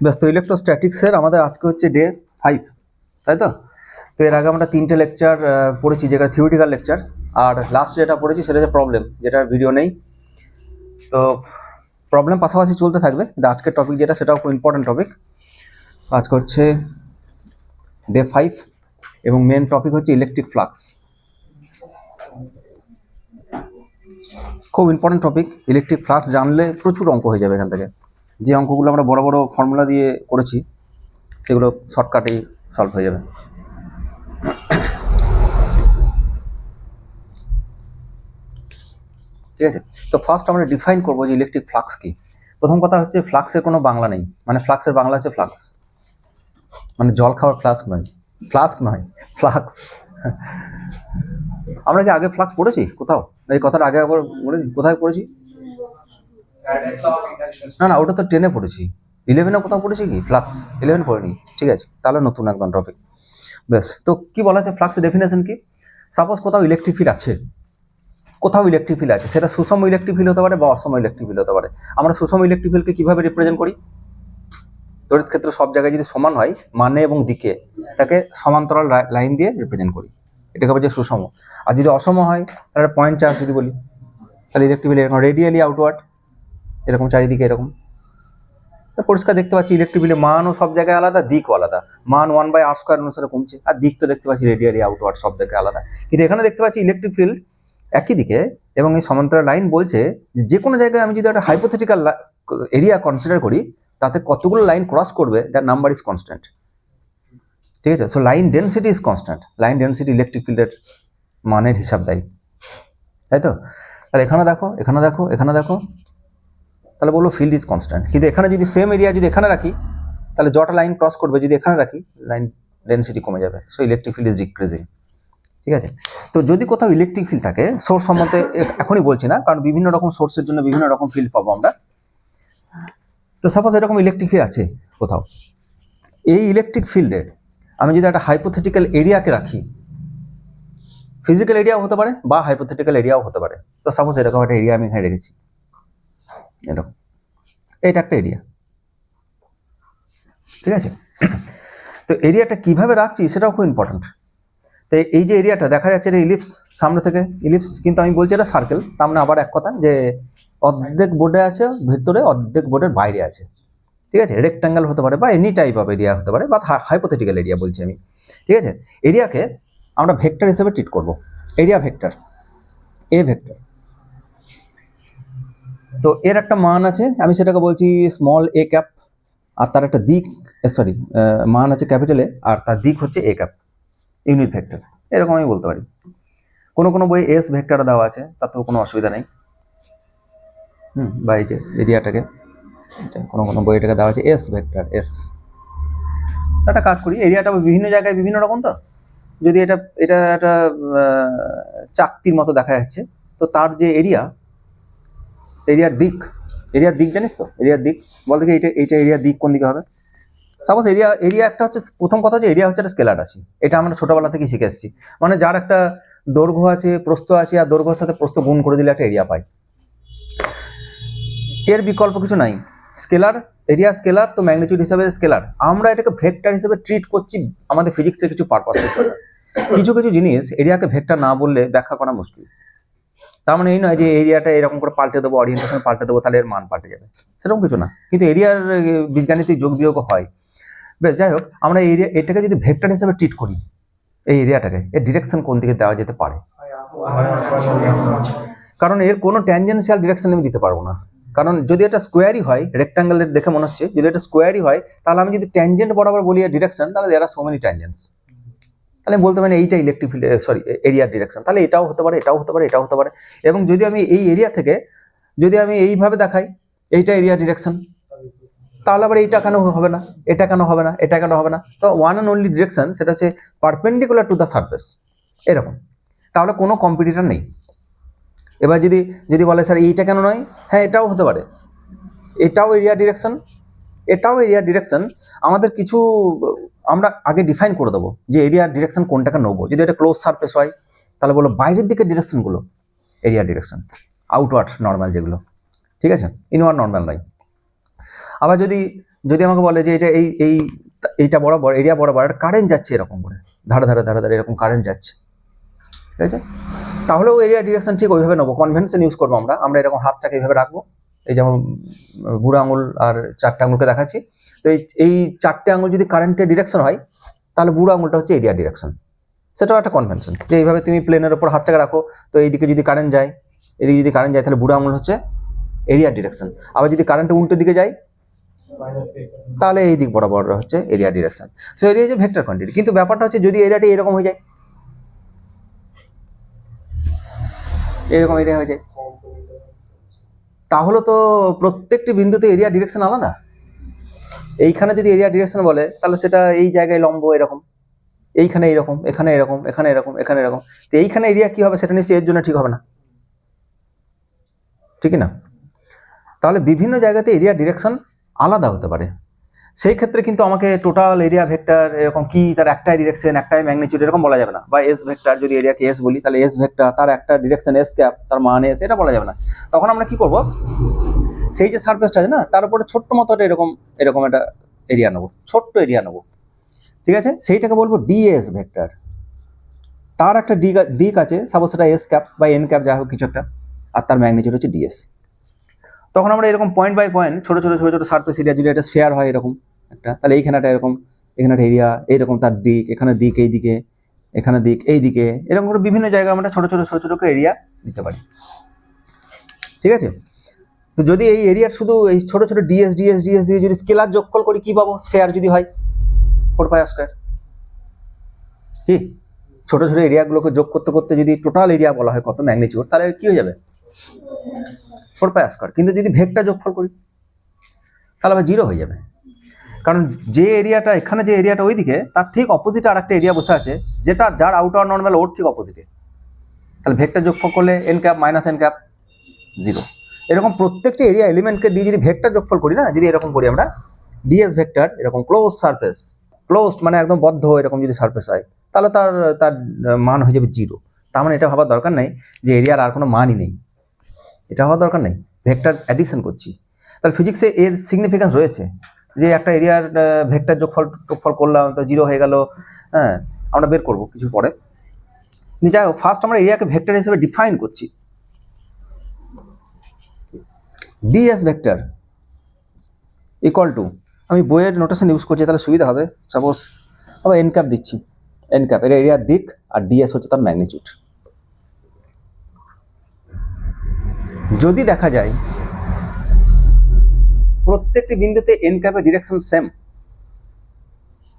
ব্যস্ত ইলেকট্রোস্ট্যাটিক্সের আমাদের আজকে হচ্ছে ডে 5, তাই তো? তো এর আগে আমরা 3টে লেকচার পড়েছি, যেটা থিওরিটিক্যাল লেকচার, আর লাস্ট যেটা পড়েছি সেটা হচ্ছে প্রবলেম, যেটার ভিডিও নেই। তো প্রবলেম পাশাপাশি চলতে থাকবে, কিন্তু আজকের টপিক যেটা সেটাও খুব ইম্পর্টেন্ট টপিক। আজকে হচ্ছে ডে 5 এবং মেন টপিক হচ্ছে ইলেকট্রিক ফ্লাক্স। খুব ইম্পর্টেন্ট টপিক। ইলেকট্রিক ফ্লাক্স জানলে প্রচুর অঙ্ক হয়ে যাবে এখান থেকে। যে অঙ্কগুলো আমরা বড় বড় ফর্মুলা দিয়ে করেছি সেগুলো শর্টকাটেই সলভ হয়ে যাবে। ঠিক আছে, তো ফার্স্ট আমরা ডিফাইন করবো যে ইলেকট্রিক ফ্লাক্স কি। প্রথম কথা হচ্ছে ফ্লাক্সের কোনো বাংলা নেই, মানে ফ্লাক্সের বাংলা হচ্ছে ফ্লাক্স, মানে জল খাওয়ার ফ্লাস্ক নয়, ফ্লাক্স। আমরা কি আগে ফ্লাক্স পড়েছি কোথাও? এই কথাটা আগে আবার পড়েছি, কোথায় পড়েছি? না, ওটা তো 10-এ পড়েছি। 11-এ কোথাও পড়েছি কি ফ্লাক্স? 11 পড়েনি। ঠিক আছে, তাহলে নতুন একদম টপিক। বেশ, তো কি বলা আছে ফ্লাক্সের ডেফিনেশন কি? সাপোজ কোথাও ইলেকট্রিক ফিল্ড আছে, সেটা সুষম ইলেকট্রিক ফিল্ড হতে পারে বা অসম ইলেকট্রিক ফিল্ড হতে পারে। আমরা সুষম ইলেকট্রিক ফিল্ডকে কিভাবে রিপ্রেজেন্ট করি? তড়িৎ ক্ষেত্র সব জায়গায় যদি সমান হয় মানে এবং দিকে, তাকে সমান্তরাল লাইন দিয়ে রিপ্রেজেন্ট করি, এটাকে বলছে সুষম। আর যদি অসম হয় তাহলে পয়েন্ট চার্জ যদি বলি, তাহলে ইলেকট্রিক ফিল্ড এরকম রেডিয়ালি আউটওয়ার্ড, এরকম চারিদিকে এরকম। পরিষ্কার দেখতে পাচ্ছি ইলেকট্রিক ফিল্ডের মানও সব জায়গায় আলাদা, দিকও আলাদা। মান 1/r² অনুসারে কমছে, আর দিক তো দেখতে পাচ্ছি রেডিয়ালি আউটওয়ার্ড সব জায়গায় আলাদা। কিন্তু এখানে দেখতে পাচ্ছি ইলেকট্রিক ফিল্ড একই দিকে, এবং এই সমান্তরাল লাইন বলছে যে কোনো জায়গায় আমি যদি একটা হাইপোথেটিক্যাল এরিয়া কনসিডার করি, তাতে কতগুলো লাইন ক্রস করবে দ্যাট নাম্বার ইজ কনস্ট্যান্ট। ঠিক আছে, so line density is constant. Line density electric ফিল্ডের মানের হিসাব দেয়, তাই তো? তাহলে এখানে দেখো, তাহলে বলবো ফিল্ড ইজ কনস্ট্যান্ট। কিন্তু এখানে যদি সেম এরিয়া যদি এখানে রাখি, তাহলে যটা লাইন ক্রস করবে যদি এখানে রাখি, লাইন ডেন্সিটি কমে যাবে, so electric field is decreasing. ঠিক আছে, তো যদি কোথাও ইলেকট্রিক ফিল্ড থাকে, সোর্স সম্বন্ধে এখনই বলছি না, কারণ বিভিন্ন রকম সোর্সের জন্য বিভিন্ন রকম ফিল্ড পাবো আমরা। তো সাপোজ এরকম ইলেকট্রিক ফিল্ড আছে কোথাও, এই ইলেকট্রিক ফিল্ডে আমি যদি একটা হাইপোথেটিক্যাল এরিয়াকে রাখি, ফিজিক্যাল এরিয়াও হতে পারে বা হাইপোথেটিক্যাল এরিয়াও হতে পারে। তো সাপোজ এরকম একটা এরিয়া আমি এখানে রেখেছি, এরকম, এটা একটা এরিয়া। ঠিক আছে, তো এরিয়াটা কিভাবে রাখছি সেটাও খুব ইম্পর্টেন্ট। তো এই যে এরিয়াটা দেখা যাচ্ছে এটা ইলিপস, সামনে থেকে ইলিপস, কিন্তু আমি বলছি এটা সার্কেল। তার মানে আবার এক কথা যে অর্ধেক বোর্ডে আছে ভেতরে, অর্ধেক বোর্ডের বাইরে আছে। ঠিক আছে, রেক্ট্যাঙ্গেল হতে পারে বা এনি টাইপ অফ এরিয়া হতে পারে, বা হাইপোথেটিক্যাল এরিয়া বলছি আমি। ঠিক আছে, এরিয়াকে আমরা ভেক্টর হিসেবে ট্রিট করব, এরিয়া ভেক্টর, এ ভেক্টর। তো এর একটা মান আছে, আমি সেটাকে বলছি স্মল এ ক্যাপ, আর তার একটা দিক, মান আছে ক্যাপিটাল এ, আর তার দিক হচ্ছে এ ক্যাপ, ইউনিট ভেক্টর, এরকম আমি বলতে পারি। কোনো বই এস ভেক্টর দেওয়া আছে, তাতেও কোনো অসুবিধা নেই। বা এই যে এরিয়াটাকে, কোনো বই এটাকে দেওয়া আছে এস ভেক্টর, এস। একটা কাজ করি, এরিয়াটা বিভিন্ন জায়গায় বিভিন্ন রকম। তো যদি এটা একটা চাকতির মতো দেখা যাচ্ছে, তো তার যে এরিয়ার দিক জানিস তো? এরিয়ার দিক বলতে কি, এইটা এরিয়ার দিক কোন দিকে হবে? সাপোজ এরিয়া একটা হচ্ছে, প্রথম কথা হচ্ছে এরিয়া হচ্ছে একটা স্কেলার রাশি। এটা আমরা ছোটবেলা থেকেই শিখে এসেছি, মানে যার একটা দৈর্ঘ্য আছে, প্রস্থ আছে, আর দৈর্ঘ্যের সাথে প্রস্থ গুণ করে দিলে একটা এরিয়া পাই। এর বিকল্প কিছু নাই, স্কেলার, এরিয়া স্কেলার, তো ম্যাগনিটিউড হিসাবে স্কেলার। আমরা এটাকে ভেক্টর হিসেবে ট্রিট করছি আমাদের ফিজিক্সের কিছু পারপাসের জন্য। কিছু জিনিস এরিয়াকে ভেক্টর না বললে ব্যাখ্যা করা মুশকিল। তার মানে এই নয় যে এরিয়াটা এরকম করে পাল্টে দেবো, অরিয়েন্টেশন পাল্টে দেবো, তাহলে এর মান পাল্টে যাবে, সেরকম কিছু না। কিন্তু এরিয়ার বীজগাণিতিক যোগ বিয়োগ হয়। বেশ, যাই হোক, আমরা এটাকে যদি ভেক্টর হিসেবে ট্রিট করি, এই এরিয়াটাকে, এর ডিরেকশন কোন দিকে দেওয়া যেতে পারে? কারণ এর কোনো ট্যানজেনশিয়াল ডিরেকশন আমি দিতে পারবো না। কারণ যদি এটা স্কোয়ারই হয়, রেক্ট্যাঙ্গেলের দেখে মনে হচ্ছে, যদি এটা স্কোয়ারই হয়, তাহলে আমি যদি ট্যানজেন্ট বরাবর বলি এর ডিরেকশন, তাহলে দেয়ার আর সো মেনি ট্যানজেন্টস। তাহলে বলতে পারি এইটা ইলেকট্রিক ফিল্ড, এরিয়ার ডিরেকশন। তাহলে এটাও হতে পারে, এটাও হতে পারে, এটাও হতে পারে। এবং যদি আমি এই এরিয়া থেকে যদি আমি এইভাবে দেখাই এইটা এরিয়ার ডিরেকশন, তাহলে আবার এইটা কেন হবে না, এটা কেন হবে না, এটা কেন হবে না? তো ওয়ান অ্যান্ড অনলি ডিরেকশন, সেটা হচ্ছে পারপেন্ডিকুলার টু দ্য সারফেস, এরকম। তাহলে কোনো কম্পিটিটর নেই। এবার যদি বলে স্যার এইটা কেন নয়, হ্যাঁ এটাও হতে পারে, এটাও এরিয়া ডিরেকশন, এটাও এরিয়া ডিরেকশন। আমাদের কিছু আমরা আগে ডিফাইন করে দেবো যে এরিয়ার ডিরেকশন কোনটাকে নেবো। যদি এটা ক্লোজ সারফেস হয়, তাহলে বলো বাইরের দিকের ডিরেকশনগুলো এরিয়া ডিরেকশন, আউটওয়ার্ড নর্মাল যেগুলো, ঠিক আছে, ইনওয়ার্ড নর্মাল নয়। আবার যদি যদি আমাকে বলে যে এটা এইটা বরাবর এরিয়া বরাবর একটা কারেন্ট যাচ্ছে এরকম করে ধারে ধারে ধারে ধারে এরকম কারেন্ট যাচ্ছে, ঠিক আছে, তাহলেও এরিয়া ডিরেকশন ঠিক ওইভাবে নেবো, কনভেনশন ইউজ করবো আমরা এরকম হাতটাকে এইভাবে রাখবো, এই যেমন বুড়ো আঙুল আর 4টে আঙুলকে দেখাচ্ছি। তো এই 4টে আঙুল যদি কারেন্টের ডিরেকশন হয় তাহলে বুড়ো আঙুলটা হচ্ছে এরিয়া ডিরেকশন, সেটাও একটা কনভেনশন যে এইভাবে তুমি প্লেনের ওপর হাতটাকে রাখো, তো এইদিকে যদি কারেন্ট যায় তাহলে বুড়ো আঙুল হচ্ছে এরিয়া ডিরেকশন। আবার যদি কারেন্ট উল্টো দিকে যায় তাহলে এই দিক বরাবর হচ্ছে এরিয়া ডিরেকশন। সো এরিয়া হচ্ছে ভেক্টর কোয়ান্টিটি। কিন্তু ব্যাপারটা হচ্ছে যদি এরিয়াটা এরকম হয়ে যায়, এরকম এরিয়া হয়ে যায়, তাহলে তো প্রত্যেকটি বিন্দুতে এরিয়া ডিরেকশন আলাদা। এইখানে যদি এরিয়া ডিরেকশন বলে তাহলে সেটা এই জায়গায় লম্ব এরকম, এইখানে এরকম, এখানে এরকম, এখানে এরকম, এখানে এরকম, তো এইখানে এরিয়া কি হবে সেটা নিশ্চয়ই এর জন্য ঠিক হবে না, ঠিক না? তাহলে বিভিন্ন জায়গাতে এরিয়া ডিরেকশন আলাদা হতে পারে। সেই ক্ষেত্রে কিন্তু আমাকে টোটাল এরিয়া ভেক্টর এরকম কি তার একটাই ডিরেকশন একটাই ম্যাগনিটিউড এরকম বলা যাবে না, বা এস ভেক্টর যদি এরিয়াকে এস বলি তাহলে এস ভেক্টর তার একটা ডিরেকশন এস ক্যাপ তার মান এস, এটা বলা যাবে না। তখন আমরা কি করব, সেই যে সারফেসটা আছে না তার উপরে ছোট্ট মতো এরকম এরকম একটা এরিয়া নেবো, ছোট্ট এরিয়া নেবো, ঠিক আছে, সেইটাকে বলবো ডিএস ভেক্টর। তার একটা দিক আছে, সাপোজ সেটা এস ক্যাপ বা এন ক্যাপ যা হোক কিছু একটা, আর তার ম্যাগনিটিউড হচ্ছে ডিএস। তখন আমরা এরকম পয়েন্ট বাই পয়েন্ট ছোট ছোট ছোট ছোট সারফেস এরিয়া যদি একটা স্ফেয়ার হয় এরকম একটা, তাহলে এইখানেটা এরকম, এখানে একটা এরিয়া এইরকম, তার দিক এখানে দিক এইদিকে, এখানে দিক এইদিকে, এরকম করে বিভিন্ন জায়গায় আমরা ছোট ছোট ছোট ছোট এরিয়া দিতে পারি, ঠিক আছে। তো যদি এই এরিয়ার শুধু এই ছোট ছোট ডিএস ডিএস ডিএস দিয়ে যদি স্কেলার যোগফল করি কি পাবো, স্ফেয়ার যদি হয় 4πr²। কি ছোট ছোট এরিয়াগুলোকে যোগ করতে করতে যদি টোটাল এরিয়া বলা হয় কত ম্যাগনিটিউড, তাহলে কি হয়ে যাবে 4πr²। কিন্তু যদি ভেক্টর যোগফল করি তাহলে আবার 0 হয়ে যাবে, কারণ যে এরিয়াটা এখানে যে এরিয়াটা ওইদিকে তার ঠিক অপোজিটে আর একটা এরিয়া বসে আছে যেটা যার আউটার নর্মাল ওর ঠিক অপোজিটে, তাহলে ভেক্টর যোগফল করলে N cap minus N cap 0। এরকম প্রত্যেকটি এরিয়া এলিমেন্টকে দিয়ে যদি ভেক্টর যোগফল করি না, যদি এরকম করি আমরা ডিএস ভেক্টর এরকম ক্লোজ সারফেস, ক্লোজড মানে একদম বদ্ধ এরকম যদি সারফেস হয় তাহলে তার তার মান হয়ে যাবে 0। তার মানে এটা ভাবার দরকার নেই যে এরিয়ার আর কোনো মানই নেই, এটা হওয়ার দরকার নেই, ভেক্টর অ্যাডিশন করছি। তাহলে ফিজিক্সে এর সিগনিফিকেন্স রয়েছে যে একটা এরিয়ার ভেক্টর যোগফল করলাম তো 0 হয়ে গেল, হ্যাঁ আমরা বের করবো কিছু পরে। যাই হোক, ফার্স্ট আমরা এরিয়াকে ভেক্টর হিসেবে ডিফাইন করছি। ডিএস ভেক্টর ইকুয়াল টু, আমি বইয়ের নোটেশন ইউজ করছি তাহলে সুবিধা হবে, সাপোজ আবার এন ক্যাপ দিচ্ছি, এন ক্যাপ এর এরিয়ার দিক আর ডিএস হচ্ছে তার ম্যাগনিটিউড। যদি দেখা যায় প্রত্যেকটি বিন্দুতে এন ক্যাপের ডিরেকশন সেম,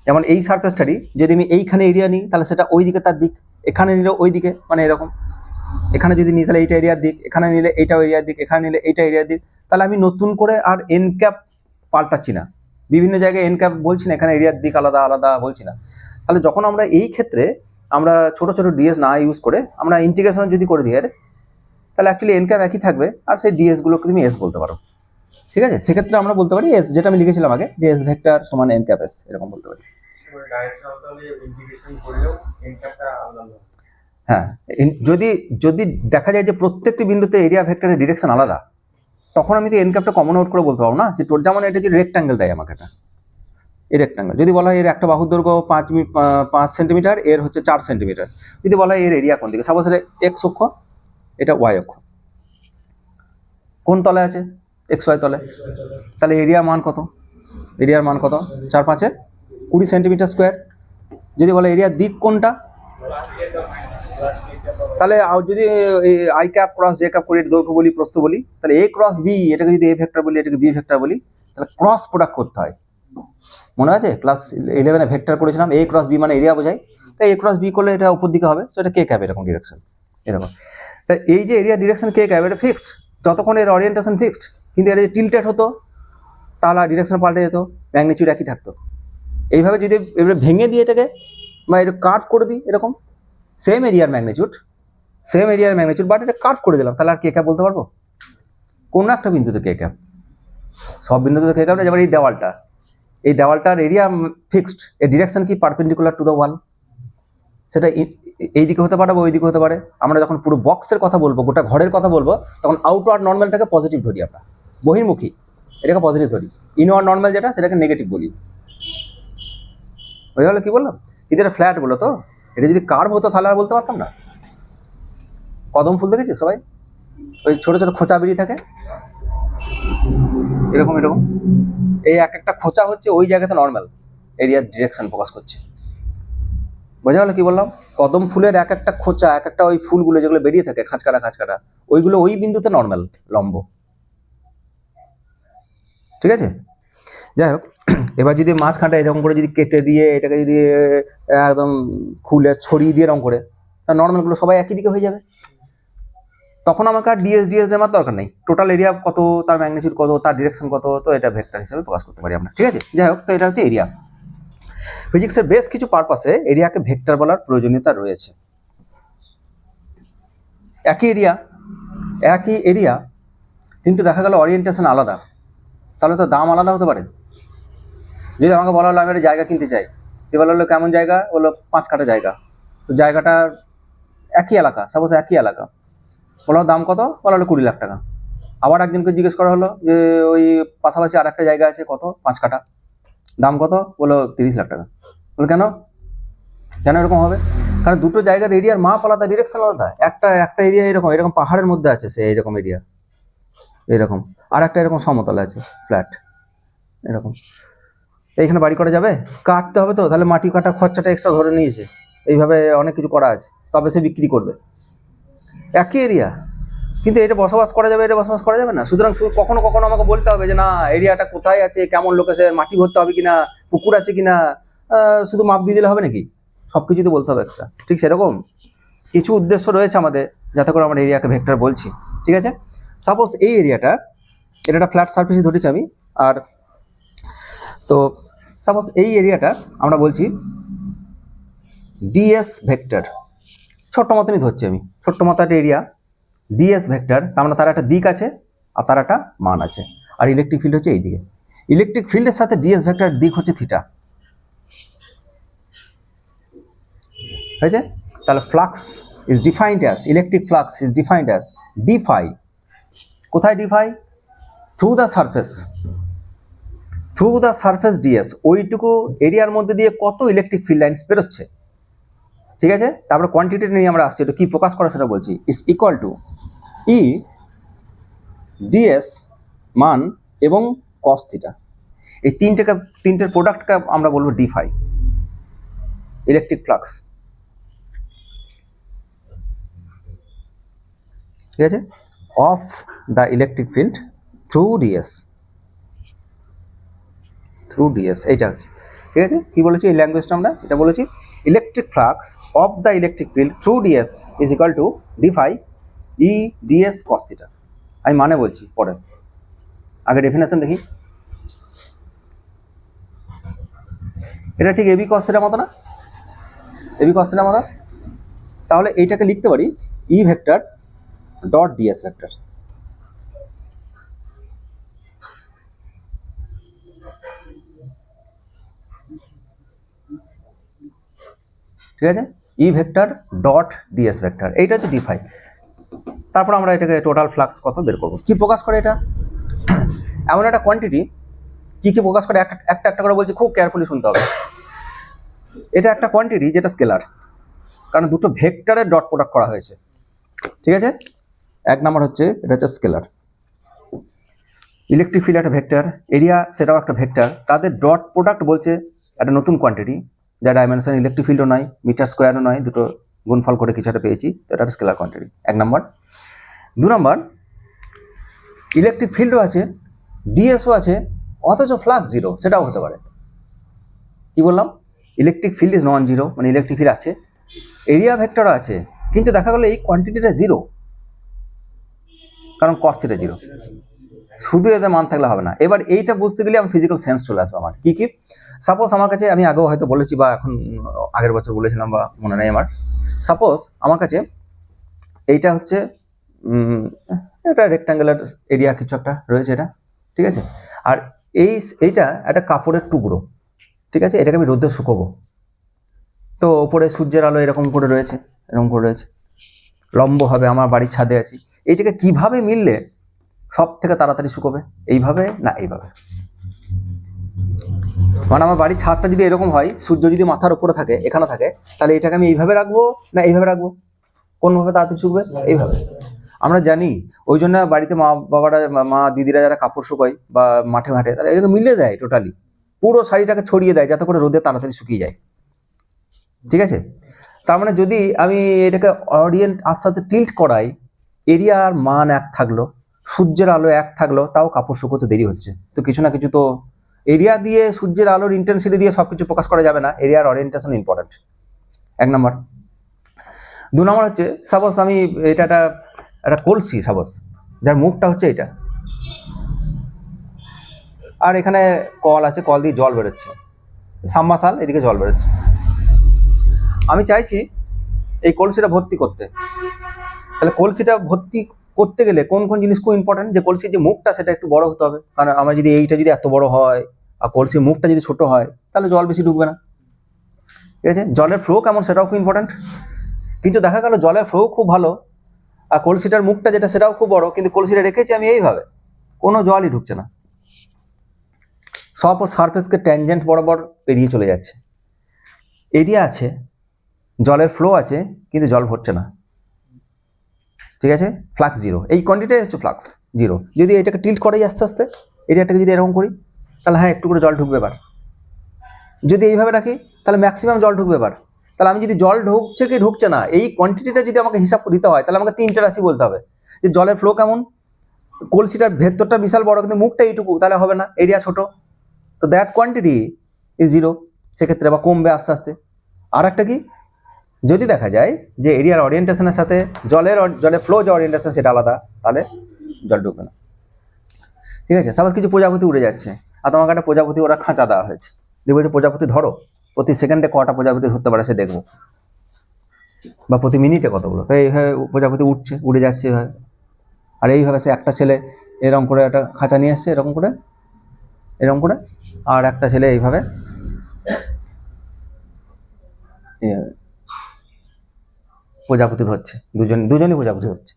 যেমন এই সারফেসটারই যদি আমি এইখানে এরিয়া নিই তাহলে সেটা ওই দিকে তার দিক, এখানে নিলে ওই দিকে, মানে এরকম এখানে যদি নিই তাহলে এইটা এরিয়ার দিক, এখানে নিলে এইটাও এরিয়ার দিক, এখানে নিলে এইটা এরিয়ার দিক, তাহলে আমি নতুন করে আর এন ক্যাপ পাল্টাচ্ছি না, বিভিন্ন জায়গায় এন ক্যাপ বলছি না, এখানে এরিয়ার দিক আলাদা আলাদা বলছি না। তাহলে যখন আমরা এই ক্ষেত্রে আমরা ছোট ছোট ডিএস না ইউজ করে আমরা ইন্টিগ্রেশন যদি করে দিই তাহলে অ্যাকচুয়ালি এন ক্যাপ একই থাকবে আর সেই ডিএস গুলোকে তুমি এস বলতে পারো, ঠিক আছে। সেক্ষেত্রে আমরা বলতে পারি এস, যেটা আমি লিখেছিলাম আগে যে এস ভেক্টর সমান এন ক্যাপ এস, এরকম বলতে পারি। হ্যাঁ, যদি যদি দেখা যায় যে প্রত্যেকটি বিন্দুতে এরিয়া ভেক্টরের ডিরেকশন আলাদা, তখন আমি তো এন ক্যাপটা কমন আউট করে বলতে পারবো না যে তোর যেমন এটা যে রেক্ট্যাঙ্গেল দেয় আমাকে, এটা এই রেক্ট্যাঙ্গেল যদি বলা হয় এর একটা বাহুর দৈর্ঘ্য 5 সেন্টিমিটার, এর হচ্ছে 4 সেন্টিমিটার, যদি বলা হয় এর এরিয়া কোন দিকে, সাপোজ এটা এক্স অক্ষ এটা ওয়াই অক্ষ, কোন তলে আছে এক্স ওয়াই তলে, তাহলে এরিয়ার মান কত, এরিয়ার মান কত 4 5 20 সেন্টিমিটার স্কোয়ার। যদি বলে এরিয়ার দিক কোনটা, তাহলে যদি I cap cross J cap করে দৈর্ঘ্য বলি প্রস্থ বলি, তাহলে এ ক্রস বি এটাকে যদি এ ভেক্টর বলি এটাকে বি ভেক্টর বলি, তাহলে ক্রস প্রোডাক্ট করতে হয়। মনে আছে ক্লাস 11-এ ভেক্টর করেছিলাম, এ ক্রস বি মানে এরিয়া বোঝায়, তাই এ ক্রস বি করলে এটা উপর দিকে হবে, তো এটা কে ক্যাপ এরকম ডিরেকশন এরকম। তাই এই যে এরিয়া ডিরেকশন কে ক্যাপ এটা ফিক্সড, যতক্ষণ এর অরিয়েন্টেশন ফিক্সড, কিন্তু এটা যদি টিল্টেড হতো তাহলে ডিরেকশন পাল্টে যেত, ম্যাগনিটিউড একই থাকতো। এইভাবে যদি এবারে ভেঙে দিই এটাকে বা এটা কার্ভ করে দিই এরকম, সেম এরিয়ার ম্যাগনিটিউড বাট এটা কার্ভ করে দিলাম, তাহলে আর কে ক্যাপ বলতে পারবো? কোনো একটা বিন্দুতে কে ক্যাপ, সব বিন্দুতে কে ক্যাপ না। যেমন এই দেওয়ালটার এরিয়া ফিক্সড, এর ডিরেকশন কি পারপেন্ডিকুলার টু দ্য ওয়াল, সেটা এই দিকে হতে পারে বা ওই দিকে হতে পারে। আমরা যখন পুরো বক্সের কথা বলবো, গোটা ঘরের কথা বলবো, তখন আউটওয়ার্ড নর্মালটাকে পজিটিভ ধরি, আমরা বহির্মুখী এটাকে পজিটিভ ধরি, ইনওয়ার্ড নর্মাল যেটা সেটাকে নেগেটিভ বলি। বুঝে গেল কি বললাম? কিন্তু এটা ফ্ল্যাট বলো তো, এটা যদি কার্ভ হতো তাহলে আর বলতে পারতাম না। কদম ফুল দেখেছি সবাই, ওই ছোট ছোট খোঁচা বেরিয়ে থাকে এরকম এরকম, এই এক একটা খোঁচা হচ্ছে ওই জায়গাতে নর্মাল এরিয়ার ডিরেকশন প্রকাশ করছে। বোঝা গেল কি বললাম? কদম ফুলের এক একটা খোঁচা, এক একটা ওই ফুলগুলো যেগুলো বেরিয়ে থাকে খাঁচকাটা, ওইগুলো ওই বিন্দুতে নর্মাল লম্ব। ঠিক আছে, যাই হোক, এবার যদি মাঝখানটা এরকম করে যদি কেটে দিয়ে এটাকে যদি একদম খুলে ছড়িয়ে দিয়ে এরকম করে, তার নর্মালগুলো সবাই একই দিকে হয়ে যাবে। তখন আমাকে আর ডিএস নেওয়ার দরকার নেই। টোটাল এরিয়া কত, তার ম্যাগনিটিউড কত, তার ডিরেকশন কত, তো এটা ভেক্টর হিসেবে প্রকাশ করতে পারি আমরা। ঠিক আছে, যাই হোক, তো এটা হচ্ছে এরিয়া। ফিজিক্সের বেশ কিছু পারপাসে এরিয়াকে ভেক্টর বলার প্রয়োজনীয়তা রয়েছে। একই এরিয়া কিন্তু দেখা গেল ওরিয়েন্টেশন আলাদা, তাহলে তো দাম আলাদা হতে পারে। যদি আমাকে বলা হলো আমি একটা জায়গা কিনতে চাই, বলা হলো কেমন জায়গা, বললো 5 কাঠা জায়গা, তো জায়গাটার একই এলাকা, সাপোজ একই এলাকা, বলা দাম কত, বলা হলো 20 লাখ টাকা। আবার একজনকে জিজ্ঞেস করা হলো যে ওই পাশাপাশি আর একটা জায়গা আছে কত, 5 কাঠা, দাম কত, বললো 30 লাখ টাকা। বলো কেন এরকম হবে? কারণ দুটো জায়গার এরিয়ার মাপ আলাদা, ডিরেকশন আলাদা। একটা এরিয়া এরকম পাহাড়ের মধ্যে আছে, সে এরকম এরিয়া এরকম, আর একটা এরকম সমতলে আছে ফ্ল্যাট এরকম। এইখানে বাড়ি করা যাবে? কাটতে হবে তো, তাহলে মাটি কাটার খরচাটা এক্সট্রা ধরে নিয়েছে, এইভাবে অনেক কিছু করা আছে, তবে সে বিক্রি করবে। একই এরিয়া, কিন্তু এটা বসবাস করা যাবে, এটা বসবাস করা যাবে না। সুতরাং কখনো কখনো আমাকে বলতে হবে যে না, এরিয়াটা কোথায় আছে, কেমন লোকেশন, মাটি ভরতে হবে কিনা, পুকুর আছে কিনা, শুধু মাপ দিয়ে দিলে হবে নাকি? সব কিছু তো বলতে হবে এক্সট্রা। ঠিক সেরকম কিছু উদ্দেশ্য রয়েছে আমাদের, যাতে করে আমরা এরিয়াকে ভেক্টর বলছি। ঠিক আছে, সাপোজ এই এরিয়াটা, এটা একটা ফ্ল্যাট সারফেসই ধরেছি আমি, আর তো সাপোজ এই এরিয়াটা আমরা বলছি ডিএস ভেক্টর, ছোট্ট মতনই ধরছি আমি, ছোট্ট মতো একটা এরিয়া, ডিএস ভেক্টর, তার মানে তার একটা দিক আছে আর তার একটা মান আছে, আর ইলেকট্রিক ফিল্ড হচ্ছে এই দিকে। ইলেকট্রিক ফিল্ডের সাথে ডিএস ভেক্টর দিক হচ্ছে থিটা। হয়েছে? তাহলে flux is defined as, electric flux is defined as d phi. কোথায় d phi? Through the surface ds, ওইটুকু এরিয়ার মধ্যে দিয়ে কত ইলেকট্রিক ফিল্ড লাইন্স বেরোচ্ছে। ঠিক আছে, তারপরে কোয়ান্টিটি নিয়ে আমরা আসছি, এটা কি প্রকাশ করা সেটা বলছি। Is equal to E DS মান এবং কস থিটা, এই তিনটের প্রোডাক্টকে আমরা বলবো ডি ফাই, ইলেকট্রিক ফ্লাক্স। ঠিক আছে, of the electric field through DS, এইটা হচ্ছে। ঠিক আছে, কি বলেছি এই ল্যাঙ্গুয়েজটা আমরা, এটা বলেছি electric flux of the electric field through DS is equal to D phi E DS cos theta. আমি মানে বলছি পরে, আগে ডেফিনেশন দেখি। এটা ঠিক এবি কস থিটার মতো না? এবি কস থিটার মতো। তাহলে এইটাকে লিখতে পারি ই ভেক্টর ডট ডিএস ভেক্টর। ঠিক আছে, ই ভেক্টর ডট ডিএস ভেক্টর, এইটা হচ্ছে ডি ফাই। তারপর আমরা এটাকে টোটাল ফ্লাক্স কত বের করবো। কি প্রকাশ করে এটা? এমন একটা কোয়ান্টিটি, কি প্রকাশ করে একটা একটা করে বলছি, খুব কেয়ারফুলি শুনতে হবে। এটা একটা কোয়ান্টিটি যেটা স্কেলার, কারণ দুটো ভেক্টরের ডট প্রোডাক্ট করা হয়েছে। ঠিক আছে, এক নাম্বার হচ্ছে এটা হচ্ছে স্কেলার, ইলেকট্রিক ফিল্ড একটা ভেক্টর, এরিয়া সেটাও একটা ভেক্টর, তাদের ডট প্রোডাক্ট বলছে একটা নতুন কোয়ান্টিটি, যা ডাইমেনশন ইলেকট্রিক ফিল্ডও নয়, মিটার স্কোয়ারও নয়, দুটো গুণফল করে কিছু একটা পেয়েছি, তো এটা একটা স্কেলার কোয়ান্টিটি, এক নাম্বার। দু নাম্বার, ইলেকট্রিক ফিল্ডও আছে, ডিএসও আছে, অথচ ফ্লাক্স জিরো, সেটাও হতে পারে। কি বললাম? Electric field is non zero, মানে ইলেকট্রিক ফিল্ড আছে, এরিয়া ভেক্টরও আছে, কিন্তু দেখা গেলো এই কোয়ান্টিটিটা জিরো, কারণ কস থিটা জিরো। শুধু এদের মান থাকলে হবে না। এবার এইটা বুঝতে গেলে আমার ফিজিক্যাল সেন্স চলে আসবে আমার। কি সাপোজ আমার কাছে, আমি আগেও হয়তো বলেছি বা এখন আগের বছর বলেছিলাম বা মনে নেই আমার, সাপোজ আমার কাছে এইটা হচ্ছে একটা রেক্ট্যাঙ্গুলার এরিয়া কিছু একটা রয়েছে এটা, ঠিক আছে, আর এইটা একটা কাপড়ের টুকরো, ঠিক আছে, এটাকে আমি রোদে শুকোবো, তো ওপরে সূর্যের আলো এরকম করে রয়েছে, লম্ব হবে, আমার বাড়ির ছাদে আছি, এইটাকে কিভাবে মিললে সব থেকে তাড়াতাড়ি শুকোবে? এইভাবে না এইভাবে? মানে আমার বাড়ির ছাদটা যদি এরকম হয়, সূর্য যদি মাথার উপরে থাকে, এখানে থাকে, তাহলে এটাকে আমি এইভাবে রাখবো না এইভাবে রাখবো? কোনভাবে তাড়াতাড়ি শুকবে? এইভাবে। আমরা জানি, ওই জন্য বাড়িতে মা বাবারা, মা দিদিরা যারা কাপড় শুকায় বা মাঠে ঘাটে, তারা এটাকে মিলে দেয় টোটালি, পুরো শাড়িটাকে ছড়িয়ে দেয় যাতে করে রোদে তাড়াতাড়ি শুকিয়ে যায়। ঠিক আছে? তার মানে যদি আমি এটাকে অরিয়েন্ট আস্তে আস্তে টিল্ট করাই, এরিয়ার মান এক থাকলো, সূর্যের আলো এক থাকলো, তাও কাপড় শুকোতে দেরি হচ্ছে। তো কিছু না কিছু তো এরিয়া দিয়ে, সূর্যের আলোর ইন্টেন্সিটি দিয়ে সবকিছু প্রকাশ করা যাবে না, এরিয়ার অরিয়েন্টেশন ইম্পর্টেন্ট, 1 নম্বর। 2 নম্বর হচ্ছে, সাপোজ আমি এটা একটা কলসি, সাপোজ যার মুখটা হচ্ছে এটা, আর এখানে কল আছে, কল দিয়ে জল বেরোচ্ছে, সাবমার্সাল, এদিকে জল বেরোচ্ছে। আমি চাইছি এই কলসিটা ভর্তি করতে, তাহলে কলসিটা ভর্তি করতে গেলে কোন কোন জিনিস খুব ইম্পর্টেন্ট? যে কলসির যে মুখটা সেটা একটু বড় হতে হবে, কারণ আমার যদি এইটা যদি এত বড় হয় আর কলসির মুখটা যদি ছোট হয়, তাহলে জল বেশি ঢুকবে না। ঠিক আছে? জলের ফ্লো কেমন সেটাও খুব ইম্পর্টেন্ট। কিন্তু দেখা গেল জলের ফ্লো খুব ভালো, আর কলসিটার মুখটা যেটা সেটাও খুব বড়, কিন্তু কলসিটা রেখেছি আমি এইভাবে, কোনো জলই ঢুকছে না, সব সারফেসকে ট্যানজেন্ট বরাবর পেরিয়ে চলে যাচ্ছে। এরিয়া আছে, জলের ফ্লো আছে, কিন্তু জল ভরছে না। ঠিক আছে? ফ্লাক্স জিরো, এই কোয়ান্টিটাই হচ্ছে ফ্লাক্স জিরো। যদি এটাকে টিল্ট করাই আস্তে আস্তে, এরিয়াটাকে যদি এরকম করি, তাহলে হ্যাঁ একটু করে জল ঢুকবে এবার। যদি এইভাবে রাখি, তাহলে ম্যাক্সিমাম জল ঢুকবে এবার। তাহলে আমি যদি জল ঢুকছে কি ঢুকছে না, এই কোয়ান্টিটিটা যদি আমাকে হিসাব দিতে হয়, তাহলে আমাকে 3টে রাশি বলতে হবে, যে জলের ফ্লো কেমন, কলসিটার ভেতরটা বিশাল বড় কিন্তু মুখটা এইটুকু, তাহলে হবে না, এরিয়া ছোট, তো দ্যাট কোয়ান্টিটি ইজ জিরো, সেক্ষেত্রে বা কমবে আস্তে আস্তে। আর একটা কি, যদি দেখা যায় যে এরিয়ার অরিয়েন্টেশনের সাথে জলের ফ্লো যে অরিয়েন্টেশন সেটা আলাদা, তাহলে জল ঢুকবে না। ঠিক আছে? সাপোজ কিছু প্রজাপতি উড়ে যাচ্ছে, আর তোমাকে একটা প্রজাপতি ওরা খাঁচা দেওয়া হয়েছে, দিয়ে বলছে প্রজাপতি ধরো, প্রতি সেকেন্ডে কটা প্রজাপতি ধরতে পারে সে দেখবো, বা প্রতি মিনিটে কতগুলো। তো এইভাবে প্রজাপতি উঠছে, উড়ে যাচ্ছে এইভাবে, আর এইভাবে সে একটা ছেলে এরকম করে একটা খাঁচা নিয়ে এসছে, এরকম করে, আর একটা ছেলে এইভাবে প্রজাপতি ধরছে, দুজনই প্রজাপতি ধরছে।